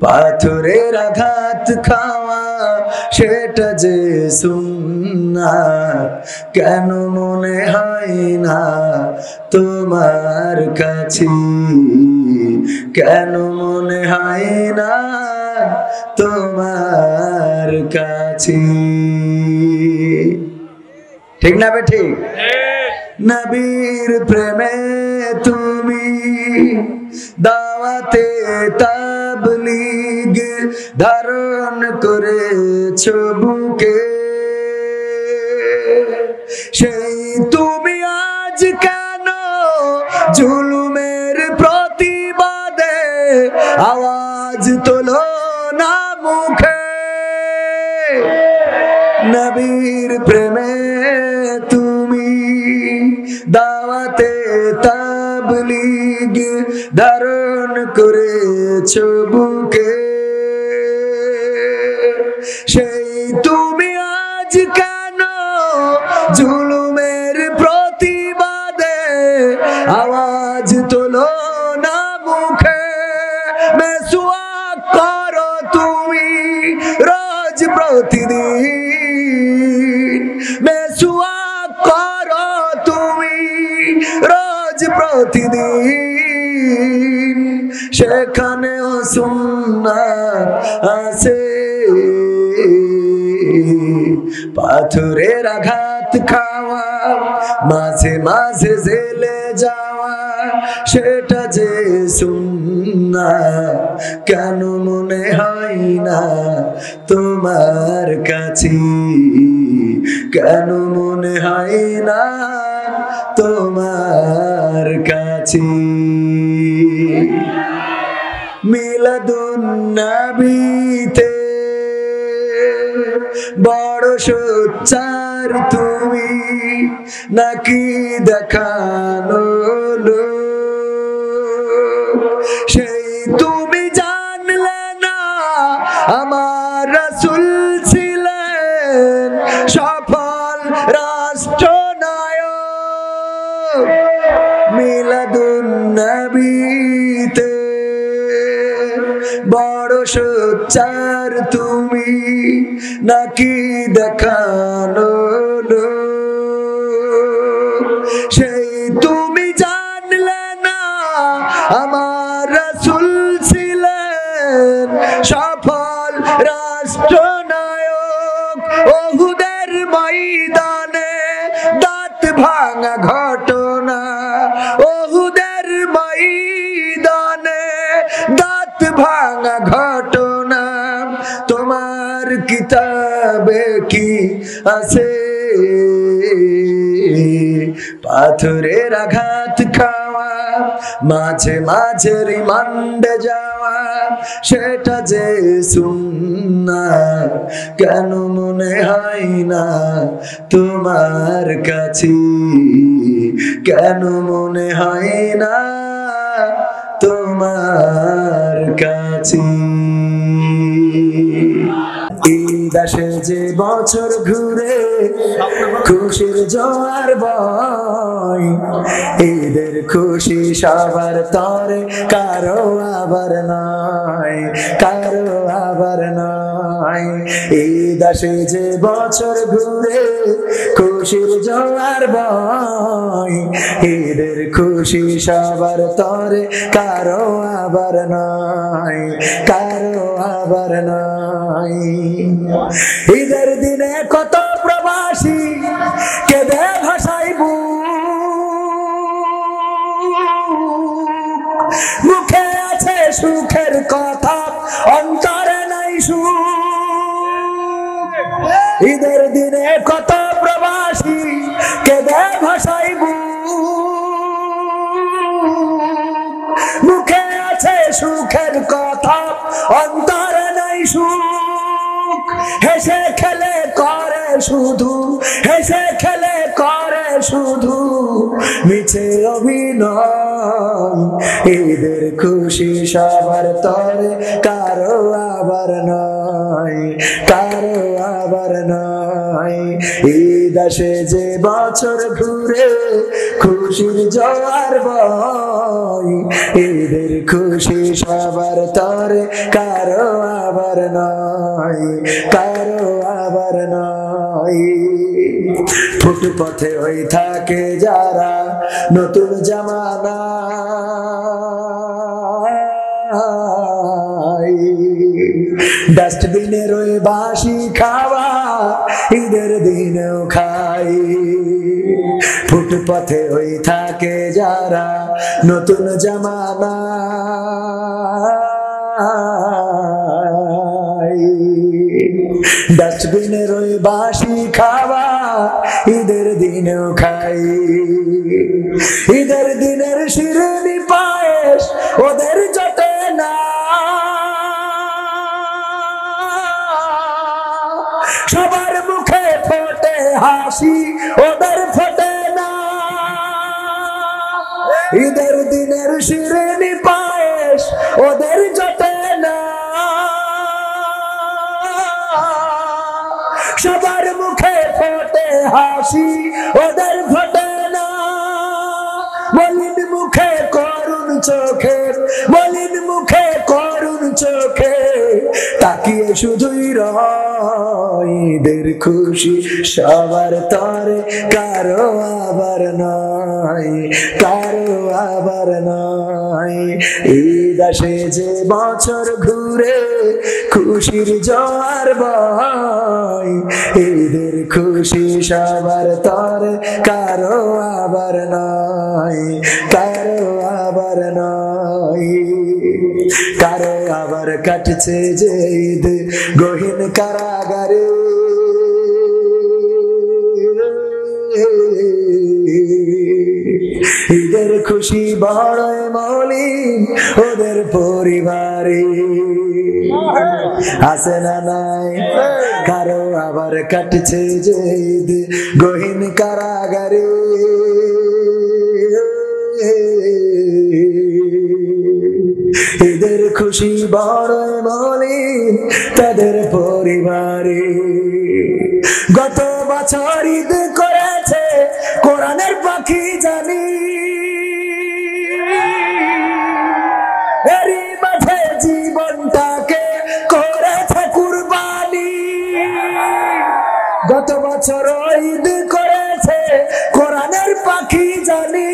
পাথরের আঘাত খাওয়া সেটা যে সুন্নাত, কেন মনে হয় না তোমার কাছে? কেন মনে হয় না তোমার কাছে? ঠিক না বে ঠিক? নবীর প্রেমে তুমি দাওয়াতে তাবলীগ ধারণ করেছো বুকে, সেই তুমি আজ কেন জুলুমের প্রতিবাদে আওয়াজ তোলো না মুখে? নবীর প্রেমে তুমি দাওয়াতে তাবলীগ ধারণ করেছো বুকে, সেই তুমি আজ কেন জুলুমের প্রতিবাদে আওয়াজ তোলো না মুখে? মেসওয়াক করো তুমি রোজ প্রতিদিন, মেসওয়াক করো তুমি রোজ প্রতিদিন, সেখানেও সুন্নাত আছে। পাথরের আঘাত খাওয়া, মাঝে মাঝে জেলে যাওয়া, সেটা যে সুন্নাত, কেন মনে হয় না তোমার কাছে? কেন মনে হয় না তোমার কাছে? মিলাদুন নবীতে বড় সোচ্চার তুমি, নাকি দেখানো লোক? সেই তুমি জানলে না আমার রাসূল ছিলেন সফল রাষ্ট্রনায়ক। মিলাদুন নবীতে বড় সোচ্চার তুমি, নাকি দেখানো লোক? সেই তুমি জানলে না আমার রাসূল ছিলেন সফল রাষ্ট্রনায়ক। ওহুদের ময়দানে দাঁত ভাঙা ঘটনা, ওহুদের ময়দানে দাঁত ভাঙা ঘটনা, তোমার কিতাবে কি আছে? পাথরের আঘাত খাওয়া, মাঝে মাঝে রিমান্ডে যাওয়া, সেটা যে সুন্নাত, কেন মনে হয় না তোমার কাছে? কেন মনে হয় না তোমার কাছে? ঈদ আসে যে বছর ঘুরে, খুশির জোয়ার বয়, ঈদের খুশি সবার তরে, কারো আবার নয়, কারো আবার নয়। ঈদ আসে যে বছর ঘুরে, খুশির জোয়ার বয়, ঈদের খুশি সবার তরে, কারো আবার নয়, কারো আবার নয়। ঈদের দিনে কত প্রবাসী কেঁদে ভাসায় বুক, মুখে আছে সুখের কথা, অন্তরে নাই সুখ। ঈদের দিনে কত প্রবাসী কেঁদে ভাসাই মুখে আছে সুখের কথা, অন্তরে নাই সুখ। হেসে খেলে করে শুধু, হেসে খেলে করে শুধু মিছে অভিনয়। ঈদের খুশি সবার তরে, কারো আবার নয়, কারো আবার নয়। ঈদ আসে যে বছর ঘুরে, খুশির জোয়ার বয়। ঈদের খুশি সবার তরে, কারো আবার নয়, কারো আবার নয়। ফুটপথে হয়ে থাকে যারা নতুন জামানা, ডাস্টবিনের ওই বাসি খাওয়া ঈদের দিনেও খাই। ফুটপথে ওই থাকে যারা নতুন জামানা, ডাস্টবিনের ওই বাসি খাওয়া ঈদের দিনেও খাই। ঈদের দিনের শিরনি পায়েস ওদের জোটে না, সবার মুখে ফোটে হাসি ওদের ফোটে না। ঈদের দিনের শিরনি পায়েস ওদের জোটে না, সবার মুখে ফোটে হাসি ওদের ফোটে না। মলিন মুখে করুণ চোখে, মলিন মুখে করুণ চোখে তাকিয়ে শুধুই রয়। ঈদের খুশি সবার তরে, কারো আবার নয়, কারো আবার নয়। ঈদ আসে যে বছর ঘুরে, খুশির জোয়ার বয়। ঈদের খুশি সবার তরে, কারো আবার নয়, কারো আবার নয়। কারো আবার কাটছে যে ঈদ গহীন কারাগারে, ঈদের খুশি বড়ই মলিন ওদের পরিবারে, আছে না নাই? কারো আবার কাটছে যে ঈদ গহীন কারাগারে, ঈদের খুশি বড়ই মলিন তাদের পরিবারে। গত বছর ঈদ করেছে কোরআনের পাখি জানি, এরই মাঝে জীবনটাকে করেছে কুরবানি। গত বছর ঈদ করেছে কোরআনের পাখি জানি,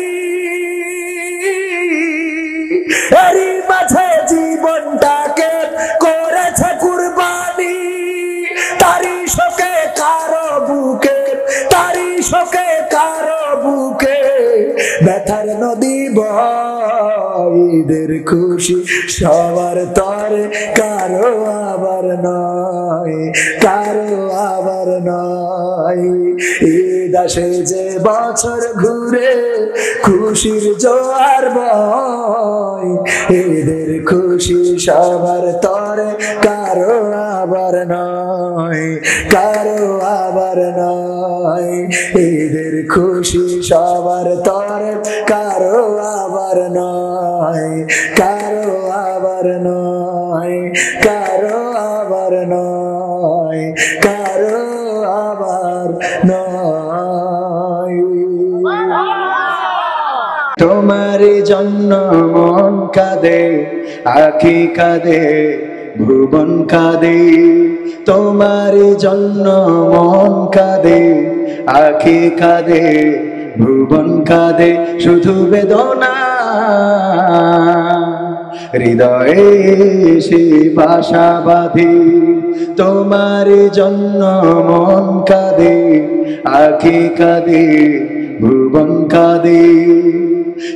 এরই মাঝে জীবনটাকে করেছে কুরবানি। তারি শোকে কারো বুকে, তারি শোকে কারো বুকে ব্যথার নদী বয়। ঈদের খুশি সবার তরে, কারো আবার নয়, কারো আবার নয়। ঈদ আসে যে বছর ঘুরে, খুশির জোয়ার বয়। ঈদের খুশি সবার তরে, কারো আবার নয়, কারো আবার নয়। ঈদের খুশি সবার তরে, কারো আবার নয়, কারো আবার নয়, কারো আবার নয়, কারো আবার নয়। তোমার জন্য মন কাঁদে, আখি কাঁদে, ভুবন কাঁদে। তোমার জন্য মন কাঁদে, আখি কাঁদে, ভুবন কাঁদে। শুধু বেদনা হৃদয়ে সে বাসা বাঁধে। তোমার জন্য মন কাঁদে, আখি কাঁদে, ভুবন কাঁদে।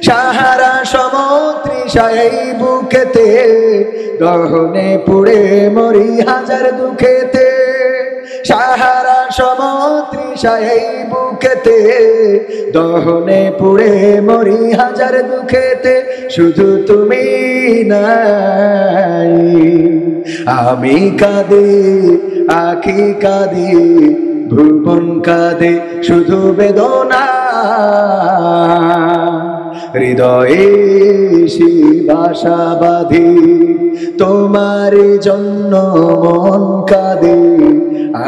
সাহারা সমুদ্রে তৃষায় বুকেতে, দহনে পুড়ে মরি হাজার দুঃখেতে। সাহারা সমতৃষায় বুকেতে, দহনে পুড়ে মরি হাজার দুঃখেতে। শুধু তুমি নাই, আমি কাঁদি আখি কাঁদি, ভুবন কাঁদে শুধু বেদনা। হৃদয়ে বাসা বাঁধি, তোমার জন্য মন কাঁদে,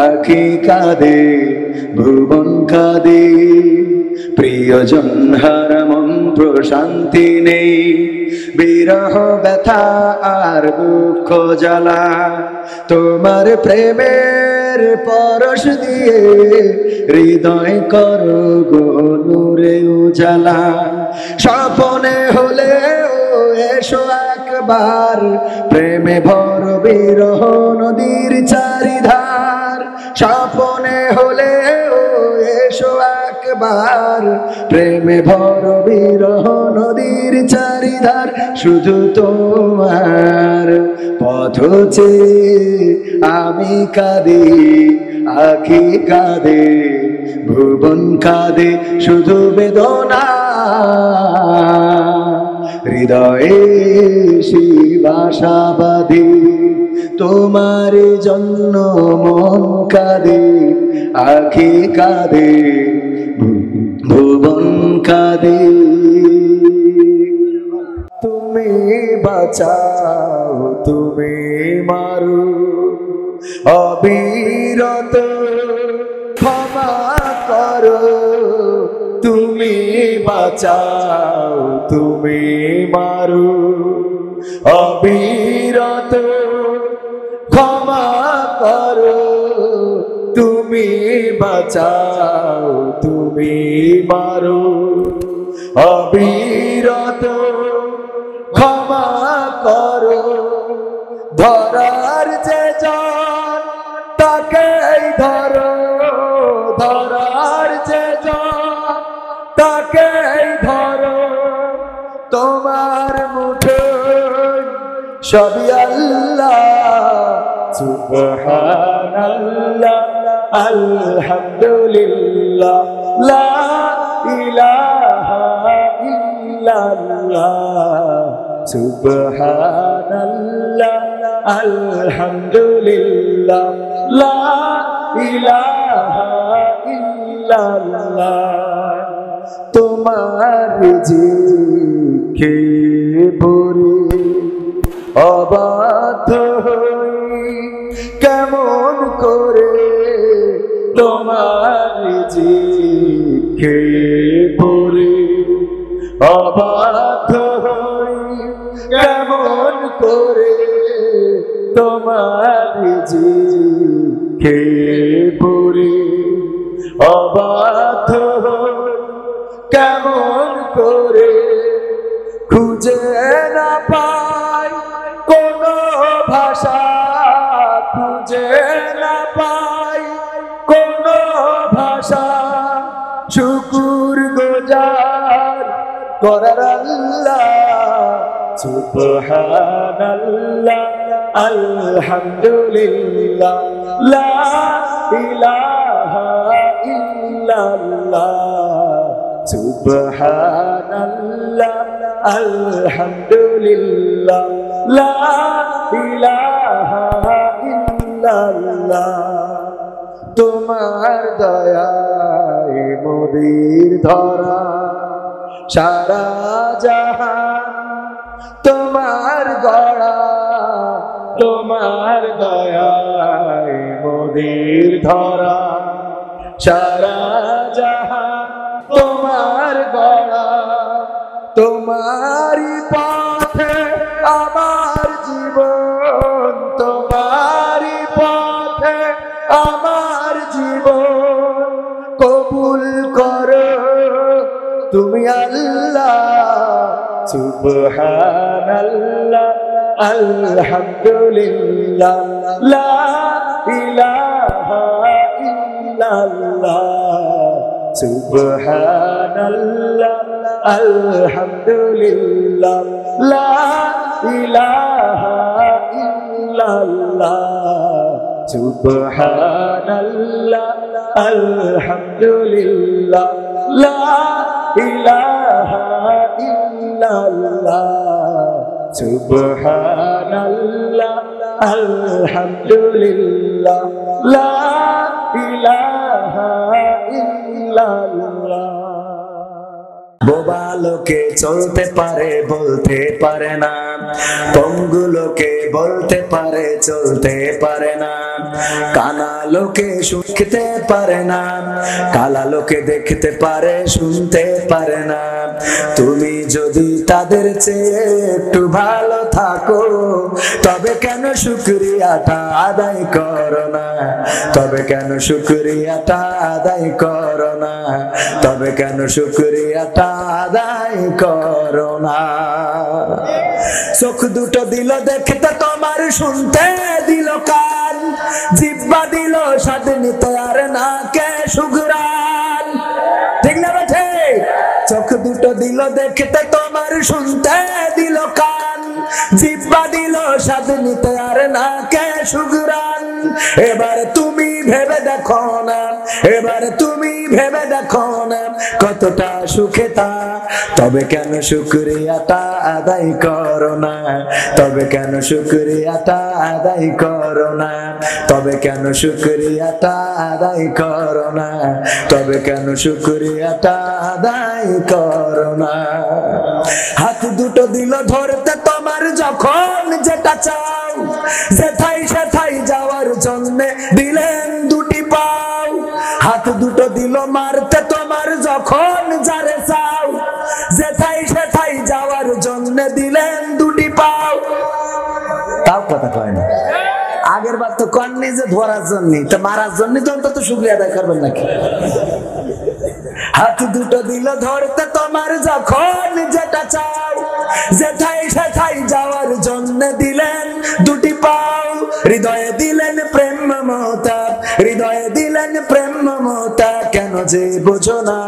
আখি কাঁদে ভুবন কাঁদে। প্রিয়জন হারা মন প্রশান্তি নেই, বিরহ ব্যথা আর দুঃখ জ্বালা। তোমার প্রেমের পরশ দিয়ে হৃদয় করো গো নূরে উজালা। স্বপ্নে হলেও এসো একবার, প্রেমে ভর বিরহ নদীর চারিধার। স্বপ্নে হলেও এসো একবার, প্রেমে ভর বিরহ নদীর চারিধার। শুধু তোমার পথ চেয়ে আমি কাঁদি, আখি কাঁদে ভুবন কাঁদে শুধু বেদনা। হৃদয়ে বাসা বাঁধি, তোমার জন্য মন কাঁদে, আখি কাঁদে ভুবন কাঁদে। তুমি বাঁচাও তুমি মারো, অবিরত ক্ষমা করো। তুমি বাঁচাও তুমি মারো, অবিরত ক্ষমা করো। তুমি বাঁচাও তুমি মারো, অবিরত ক্ষমা করো। ধরার যে জন তাকেই ধরো, ধরার যে জন তাকেই ধরো। তোমার মুঠোয় সবই আল্লাহ, সুবহানাল্লাহ আলহামদুলিল্লাহ, লা ইলাহা ইল্লাল্লাহ। সুবহানাল্লাহ আলহামদুলিল্লাহ, লা ইলাহা ইল্লাল্লাহ। তোমার জিকে ভরে অবাধ্য হই কেমন করে, তোমার জিকে ভরে অবাধ্য হই কেমন করে। তোমার জিকে ভরে অবাধ্য হই কেমন করে। খুঁজে না পাই কোনো ভাষা, খুঁজে না পাই কোনো ভাষা। শুকুর গুজার করার আল্লাহ, সুবহানাল্লাহ আলহামদুলিল্লাহ, লা ইলাহা ইল্লাল্লাহ। সুবহানাল্লাহ আলহামদুলিল্লাহ, লা ইলাহা ইল্লাল্লাহ। তোমার দয়ায় মোদের ধরা সারা জাহান, তোমার গড়া তোমার দয়ায় মোদের ধরা সারা জাহান। তোমার গড়া তোমারই পথে আমার জীবন, তোমারই পথে আমার জীবন। কবুল করো তুমি আল্লাহ, সুবহানাল্লাহ আলহামদুলিল্লাহ, লা ইলাহা ইল্লাল্লাহ। সুবহানাল্লাহ আলহামদুলিল্লাহ লা ইলাহা ইল্লাল্লাহ সুবহানাল্লাহ আলহামদুলিল্লাহ লা ইলাহা ইল্লাল্লাহ সুবহানাল্লাহ আলহামদুলিল্লাহ লা ইলাহা ইল্লাল্লাহ। বোবা লোকে চলতে পারে বলতে পারে না, পঙ্গু লোকে বলতে পারে চলতে পারে না, কানা লোকে শুনতে পারে না, কালা লোকে দেখতে পারে শুনতে পারে না। তুমি যদি তাদের চেয়ে একটু ভালো থাকো তবে কেন শুকরিয়াটা আদায় করো না, তবে কেন শুকরিয়াটা আদায় করো না, তবে কেন শুকরিয়াটা আদায় করো না। চোখ দুটো দিল দেখতে তোমার, শুনতে দিল কান, জিহ্বা দিল স্বাদ নিতে আর নাকে সুঘ্রাণ। ঠিক না বেঠে? চোখ দুটো দিল দেখতে তোমার, শুনতে দিল কান, জিহ্বা দিল স্বাদ নিতে আর নাকে সুঘ্রাণ। এবার তুমি ভেবে দেখো না, এবার তুমি ভেবে দেখো না কতটা সুখে তা, তবে কেন শুকরিয়াটা আদায় করো না, তবে কেন শুকরিয়াটা আদায় করো না, তবে কেন শুকরিয়াটা আদায় করো না, তবে কেন শুকরিয়াটা আদায় করো না। হাত দুটো দিল ধরতে তোমার যখন যেটা চাও, যেথাই সেথাই যাওয়ার জন্য দিলেন দুটি পাও। হাত দুটো দিল মারতে তোমার যখন যারে চাও, যেথাই সেথাই যাওয়ার জন্য দিলেন দুটি পাও। তাও কথা কয় না। আগের বার তো কননি যে ধরার জন্য, তো মারার জন্য তো অন্তত শুকরিয়া আদায় করবেন নাকি? হাত দুটো দিল ধরতে তোমার যখন যেটা চাও, যেথাই সেথাই যাওয়ার জন্য দিলেন দুটি পাও। হৃদয়ে দিলেন প্রেম মমতা, হৃদয়ে দিলেন প্রেম মমতা, কেন যে বোঝো না,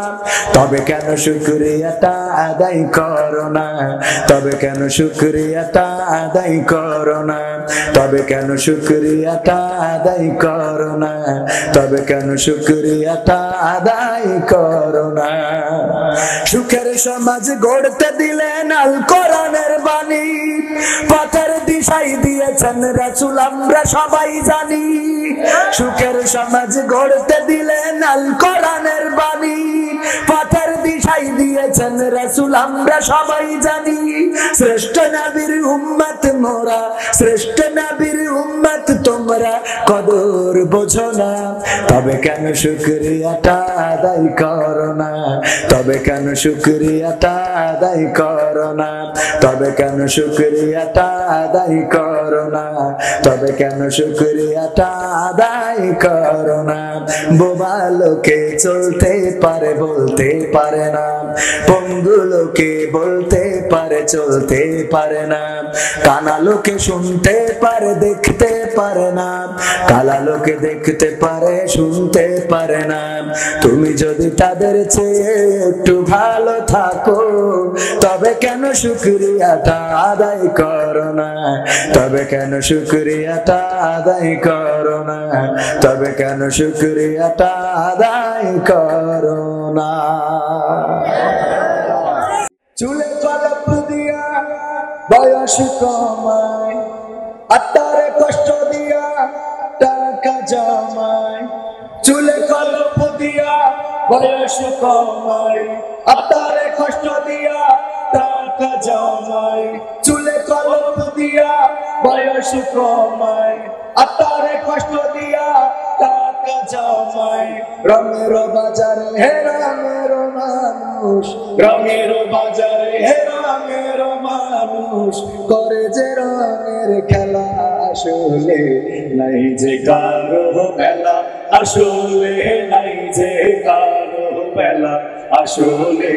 তবে কেন শুকরিয়াটা আদায় করো না, তবে কেন শুকরিয়াটা আদায় করো না, তবে কেন শুকরিয়াটা আদায় করো না, তবে কেন শুকরিয়াটা আদায় করো না। সুখের সমাজ গড়তে দিলেন আল কোরআনের বাণী, পথের দিশাই দিয়েছেন রাসূল আমরা সবাই জানি। সুখের সমাজ গড়তে দিলেন আল কোরআনের বাণী, পথের দিশাই দিয়েছেন রাসূল আমরা সবাই জানি। শ্রেষ্ঠ নবীর উম্মত মোরা, শ্রেষ্ঠ নবীর উম্মত তোমরা, কদর বোঝো না, তবে কেন শুকরিয়াটা আদায় করো না, তবে কেন শুকরিয়াটা আদায় করো না, তবে কেন শুকরিয়াটা আদায় করো না, তবে কেন শুকরিয়াটা আদায় করো না। বোবা লোকে চলতে পারে বলতে পারে না, পঙ্গু লোকে বলতে পারে চলতে পারে না, কানা লোকে শুনতে পারে দেখতে পারে না, কালা লোকে দেখতে পারে শুনতে পারে না। তুমি যদি তাদের চেয়ে একটু ভালো থাকো তবে কেন শুকরিয়াটা আদায় করো না, তবে কেন শুকরিয়াটা আদায় করো না, তবে কেন শুকরিয়াটা আদায় করো না। চুলে কলপ দিয়া বয়স কমায়, আত্মারে কষ্ট দিয়া টাকা জমায়। চুলে কলপ দিয়া বয়স কমায়, আত্মারে কষ্ট দিয়া টাকা জমায়। চুলে কলপ দিয়া বয়স কমায়, আত্মারে কষ্ট দিয়া টাকা জমায়। রঙের বাজারে হে রঙের মানুষ, রঙের বাজারে হে রঙের মানুষ, করে যে রঙের খেলা আসলে নাই যে কারো বেলা, আসলে নাই যে কারো বেলা, আসলে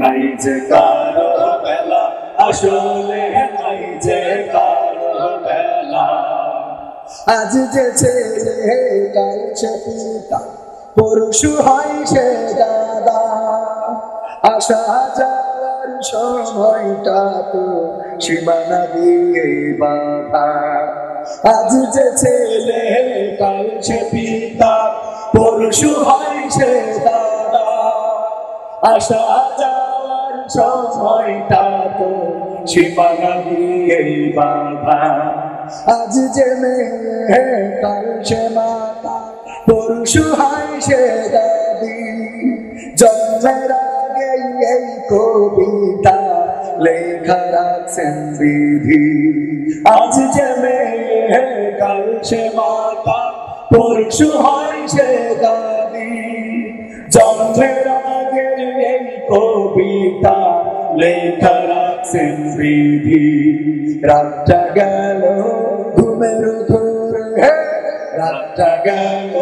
নাই যে কারো বেলা, আসলে নাই যে কারো বেলা। আজ যে ছেলে কাল সে পিতা, পরশু হয় সে দাদা, আসা যাওয়া সময়টা তো সীমানা দিয়ে বাধা। আজ যে ছেলে কাল সে পিতা, পরশু হয় সে দাদা। আসা যাওয়ার সময়টা তো সীমানা দিয়ে বাধা। আজ যে মেয়ে কাল সে মাতা, পরশু হয় সে দাদি। জন্মের আগে এই কবিতা লেখা রাখছেন বিধি। আজ যে মেয়ে কাল সে মাতা, পরশু হয় সে দাদি। জন্মের আগে এই কবিতা লেখা রাখছেন বিধি। রাতটা গেল ঘুমের ঘোরে, রাতটা গেল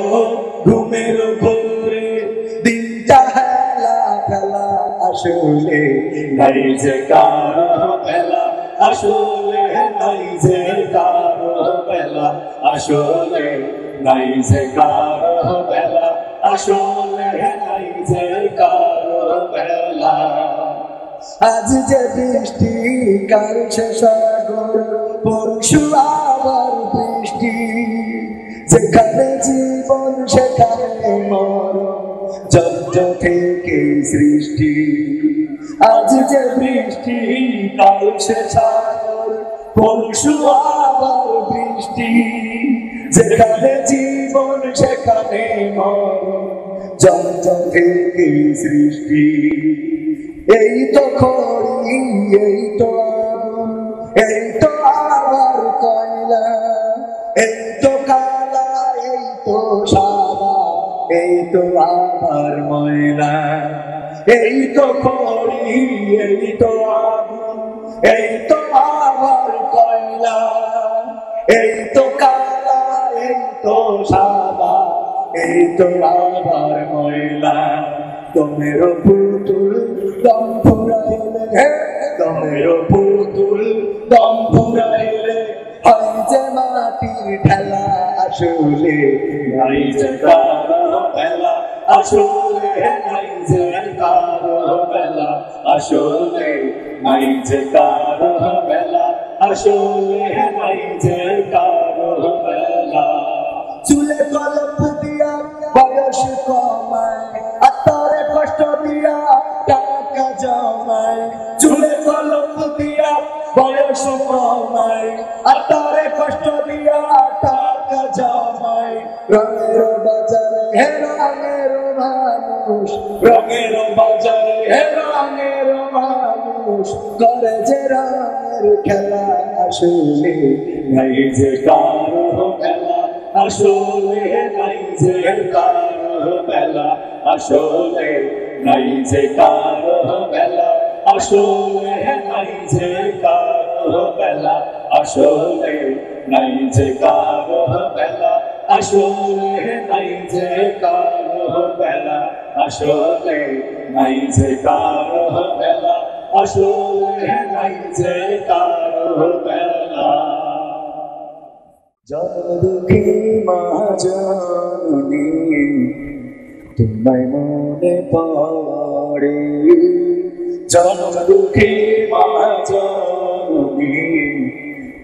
ঘুমের ঘোরে। দিনটা হেলা ফেলা আসলে নাই যে কারো বেলা, আসলে নাই যে কারো বেলা, আসলে নাই যে কারো বেলা, আসলে নাই যে কারো বেলা। আজ যে বৃষ্টি কাল সে সাগর, পরশু আবার বৃষ্টি। যেখানে জীবন সেখানে মরণ, জন্ম থেকে সৃষ্টি। আজ যে বৃষ্টি কাল সে সাগর, পরশু আবার বৃষ্টি। যেখানে জীবন সেখানে মরণ, জন্ম থেকে সৃষ্টি। এই তো খড়ি, এই তো আগুন, এই তো আবার কয়লা। এই তো কালা, এই তো সাদা, এই তো আবার ময়লা। এই তো খড়ি, এই তো আগুন, এই তো আবার কয়লা। এই তো কালা, এই তো সাদা, এই তো আবার ময়লা। তোমেরো পুতুল দম ফুরাইলে, তোমেরো পুতুল দম ফুরাইলে, হয় যে মাটির ঠেলা, আসলে নাই যে কারো বেলা, আসলে নাই যে কারো বেলা, আসলে নাই যে কারো বেলা, আসলে নাই যে কারো বেলা। চুলে কলপ দিয়া বয়স কমায়, আত্মারে কষ্ট দিয়া টাকা জমায়। চুলে কলপ দিয়া বয়স কমায়, আত্মারে কষ্ট দিয়া টাকা জমায়। রঙের বাজারে হে রঙের মানুষ, রঙের বাজারে হে রঙের মানুষ, করে যে রঙের খেলা, আসলে নাই যে কারো বেলা, আসলে নাই যে কারো বেলা, আসলে নাই যে কারো বেলা, আসলে নাই যে কারো বেলা, আসলে নাই যে কারো বেলা, আসলে নাই যে কারো বেলা, আসলে নাই যে কারো বেলা, আসলে নাই যে কারো বেলা। জন্ম দুঃখী মা জননী, তোমায় মনে পড়ে। জন্ম দুঃখী মা জননী,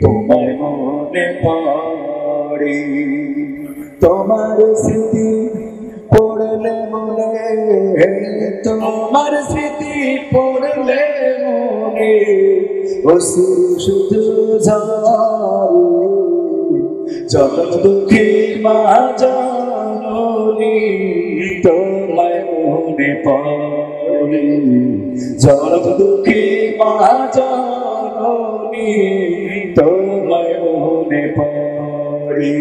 তোমায় মনে পড়ে। তোমার স্মৃতি পড়লে মনে, তোমার স্মৃতি পড়লে মনে, অশ্রু শুধু ঝরে। জন্ম দুঃখী মা জননী, তোমায় মনে পড়ে। জন্ম দুঃখী মা জননী, তোমায় মনে পড়ে।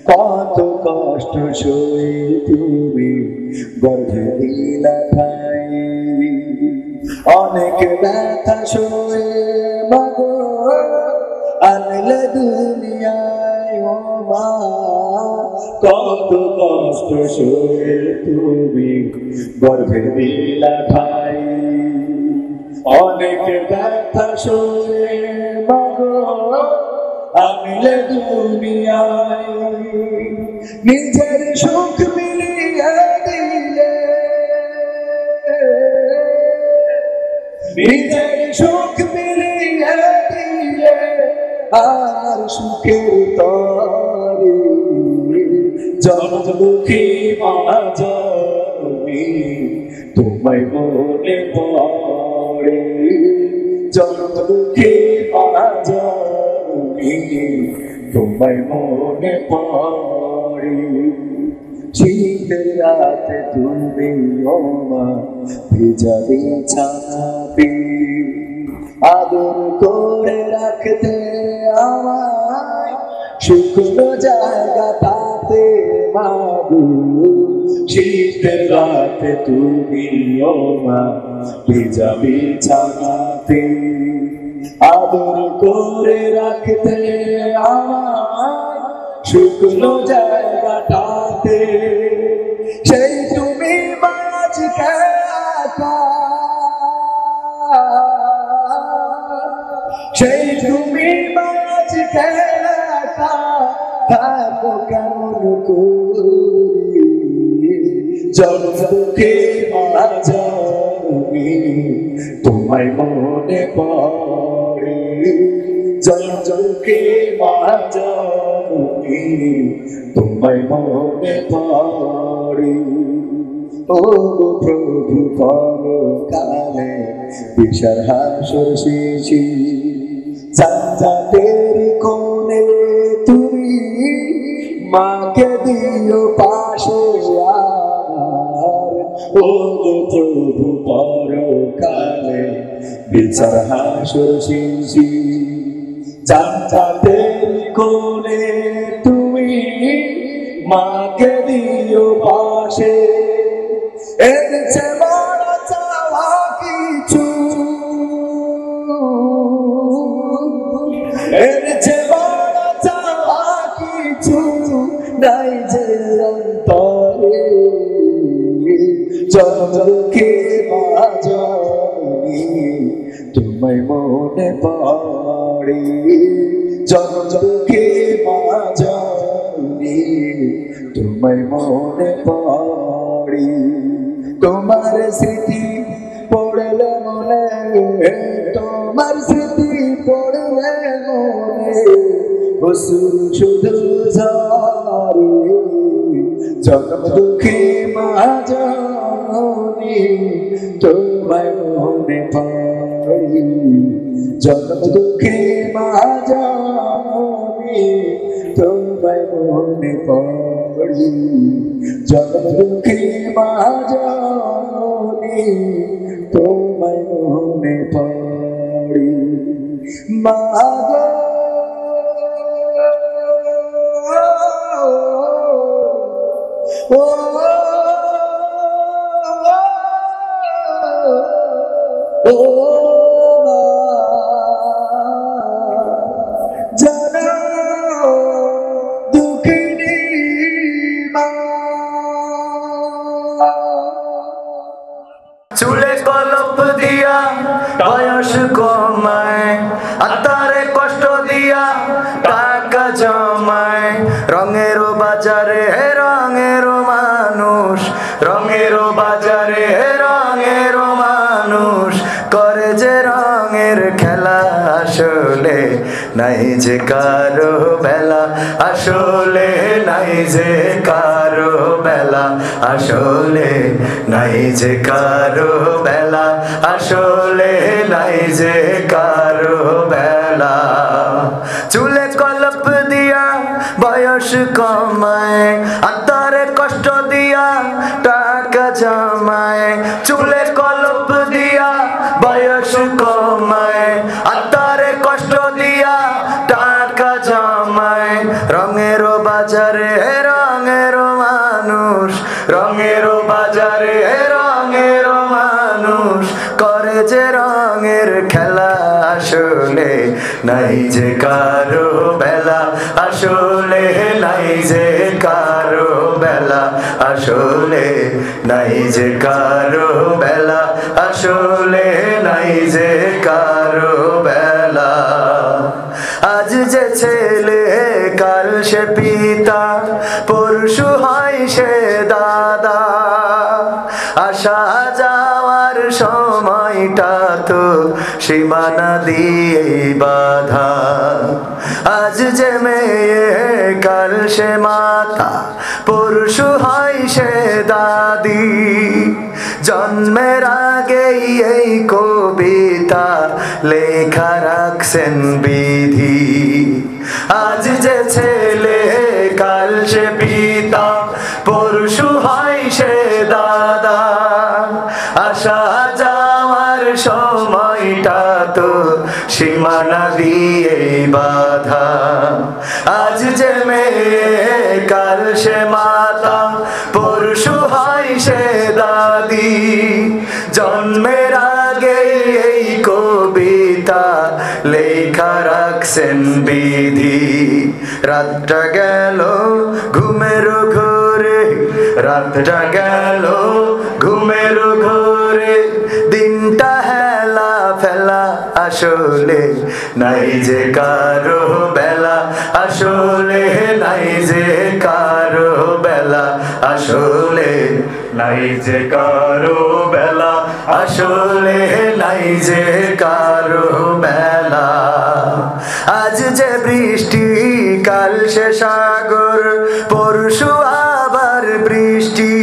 কত কষ্ট সয়ে তুমি গর্ভে দিলা ঠাই, অনেক ব্যথা সয়ে মাগো আনলে দুনিয়ায়। ও মা, কত কষ্ট সয়ে তুমি গর্ভে দিলা ঠাই, অনেক ব্যথা সয়ে মাগো আনলে দুনিয়ায়। নিজের সুখ মিলিয়ে দিলে, আমার সুখের তরে জনমুখী মা জননী তোমায় মনে পড়ে জনমুখী মা জননী তোমায় মনে পড়ে শীতের রাতে তুমি ও মা ভেজা বিছানাতে আদর করে রাখতে আমায় শুকনো জায়গাটাতে মাগো শীতের রাতে তুমি ও মা ভেজা বিছানাতে আদর করে রাখতে আমায় শুকনো জায়গাটাতে সেই তুমি আজকে একা সেই তুমি আজকে একা থাকো কেমন করে জনমুখী মা জননী তোমায় মনে পড়ে জনমুখী মা জননী তোমায় মনে পড়ে ও প্রভু পরকালে বিষার হাসর শেষে জান্নাতের কোণে তুমি মাকে দিও পাশে আর ও প্রভু পরকালে বিচার হাসর শেষে জান্নাতের কোণে তুমি মাকে দিও পাশে এর চেয়ে বড় চাওয়া কিছু এর চেয়ে বড় চাওয়া কিছু নাই যে অন্তরে জনমুখী মা জননী তোমায় মনে পড়ে জনমুখী মা জননী তোমায় মনে পড়ে তোমার স্মৃতি পড়লে মনে তোমার স্মৃতি পড়লে মনে অশ্রু শুধু ঝরে জনমুখী মা জননী তোমায় মনে পড়ে জনমুখী মা জননী তোমায় মনে পড়ে জনমুখী মা জননী তোমায় মনে পড়ে মা গো ও ও জানো দুঃখিনী মা চুলে কলপ দিয়া বয়স কমায় আত্মারে কষ্ট দিয়া টাকা জমায় রঙেরও বাজারে রঙেরও মানুষ রঙেরও বাজারে রঙেরও মানুষ করে যে রঙের খেলা আসলে নাই যে কারো বেলা আসলে নাই যে কারো বেলা আসলে নাই যে কারো বেলা আসলে নাই যে কারো বেলা চুলে কলপ দিয়া বয়স কমায় আত্মারে কষ্ট দিয়া টাকা জমায় চুলে কলপ দিয়া বয়স কমায় আত্মারে কষ্ট দিয়া টাকা জমায় রঙেরও বাজারে রঙেরও মানুষ রঙেরও বাজারে রঙেরও মানুষ করে যে রঙের খেলা আসলে নাই যে কারো বেলা আসলে নাই যে কারো বেলা আসলে নাই যে কারো বেলা আসলে নাই যে কারো বেলা আজ যে ছেলে কাল সে পিতা পরশু হয় সে দাদা আসা যাওয়ার সময়টা তো সীমানা দিয়ে বাধা। আজ যে মেয়ে কাল সে মাতা, পরশু হয় সে দাদি। জন্মের আগেই এই কবিতা লেখা রাখছেন বিধি। আজ যে ছেলে কাল সে পিতা, পরশু হয় সে দাদা। আসা যাওয়ার সময়টা তো সীমানা দিয়ে বাধা। আজ যে মেয়ে কাল সে মাতা, পরশু হয় সে দাদি। জন্মের আগে এই কবিতা লেখা রাখছেন বিধি। রাতটা গেল ঘুমের ঘোরে, রাতটা গেল ঘুমের ঘোরে। দিনটা হেলা ফেলা, আসলে নাই যে কারো বেলা। আসলে নাই যে কারো বেলা। আসলে নাই যে কারো বেলা। আসলে নাই যে কারো বেলা। আজ যে বৃষ্টি কাল সে সাগর, পরশু আবার বৃষ্টি।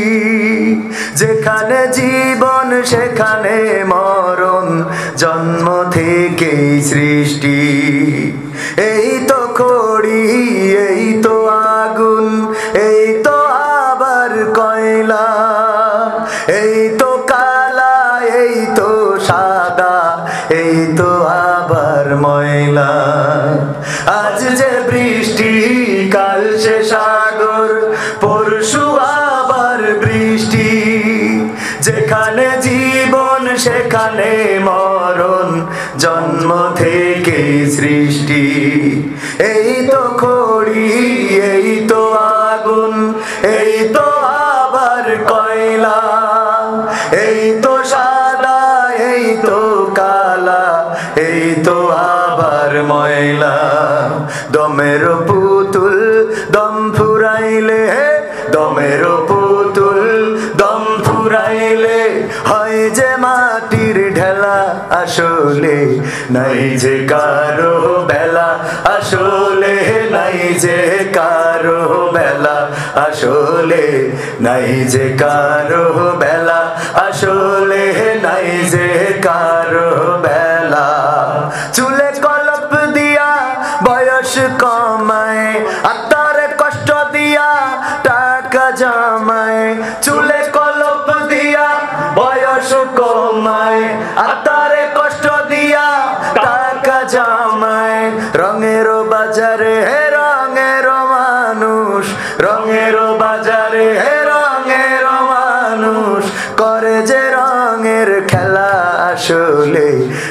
যেখানে জীবন সেখানে মরণ, জন্ম থেকেই সৃষ্টি। এই তো খড়ি, এই তো আগুন, এই তো আবার কয়লা। এই তো কালা, এই তো সাদা, এই তো আবার ময়লা। আজ যে বৃষ্টি কাল সে সাগর, পরশু আবার বৃষ্টি। যেখানে জীবন সেখানে মরণ, জন্ম থেকে সৃষ্টি। এই তো খড়ি, এই তো আগুন, এই তো আবার কয়লা। এই তো সাদা, এই তো কালা, এই তো আবার ময়লা। দমের পুতুল দম ফুরাইলে, দমের পুতুল দম ফুরাইলে হয় যে মাটির ঢেলা। আসলে নাই যে কারো বেলা। আসলে নাই যে কারো বেলা। আসলে নাই যে কারো বেলা। আসলে নাই যে কারো বেলা। চুলে কলপ দিয়া বয়স কমায়, আত্মারে কষ্ট দিয়া টাকা জমায়। চুলে কলপ দিয়া বয়স কমায়, আত্মারে কষ্ট দিয়া টাকা জমায়। রঙের বাজারে রঙের মানুষ, রঙের বাজারে রঙের মানুষ করে যে রঙের খেলা। আসলে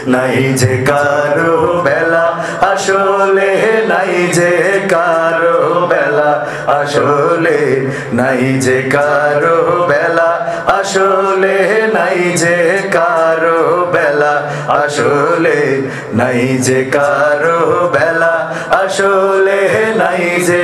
নাই যে কারো বেলা। আসলে নাই যে কারো বেলা। আসলে নাই যে কারো বেলা। আসলে নাই যে কারো বেলা। আসলে নাই যে কারো বেলা। আসলে নাই যে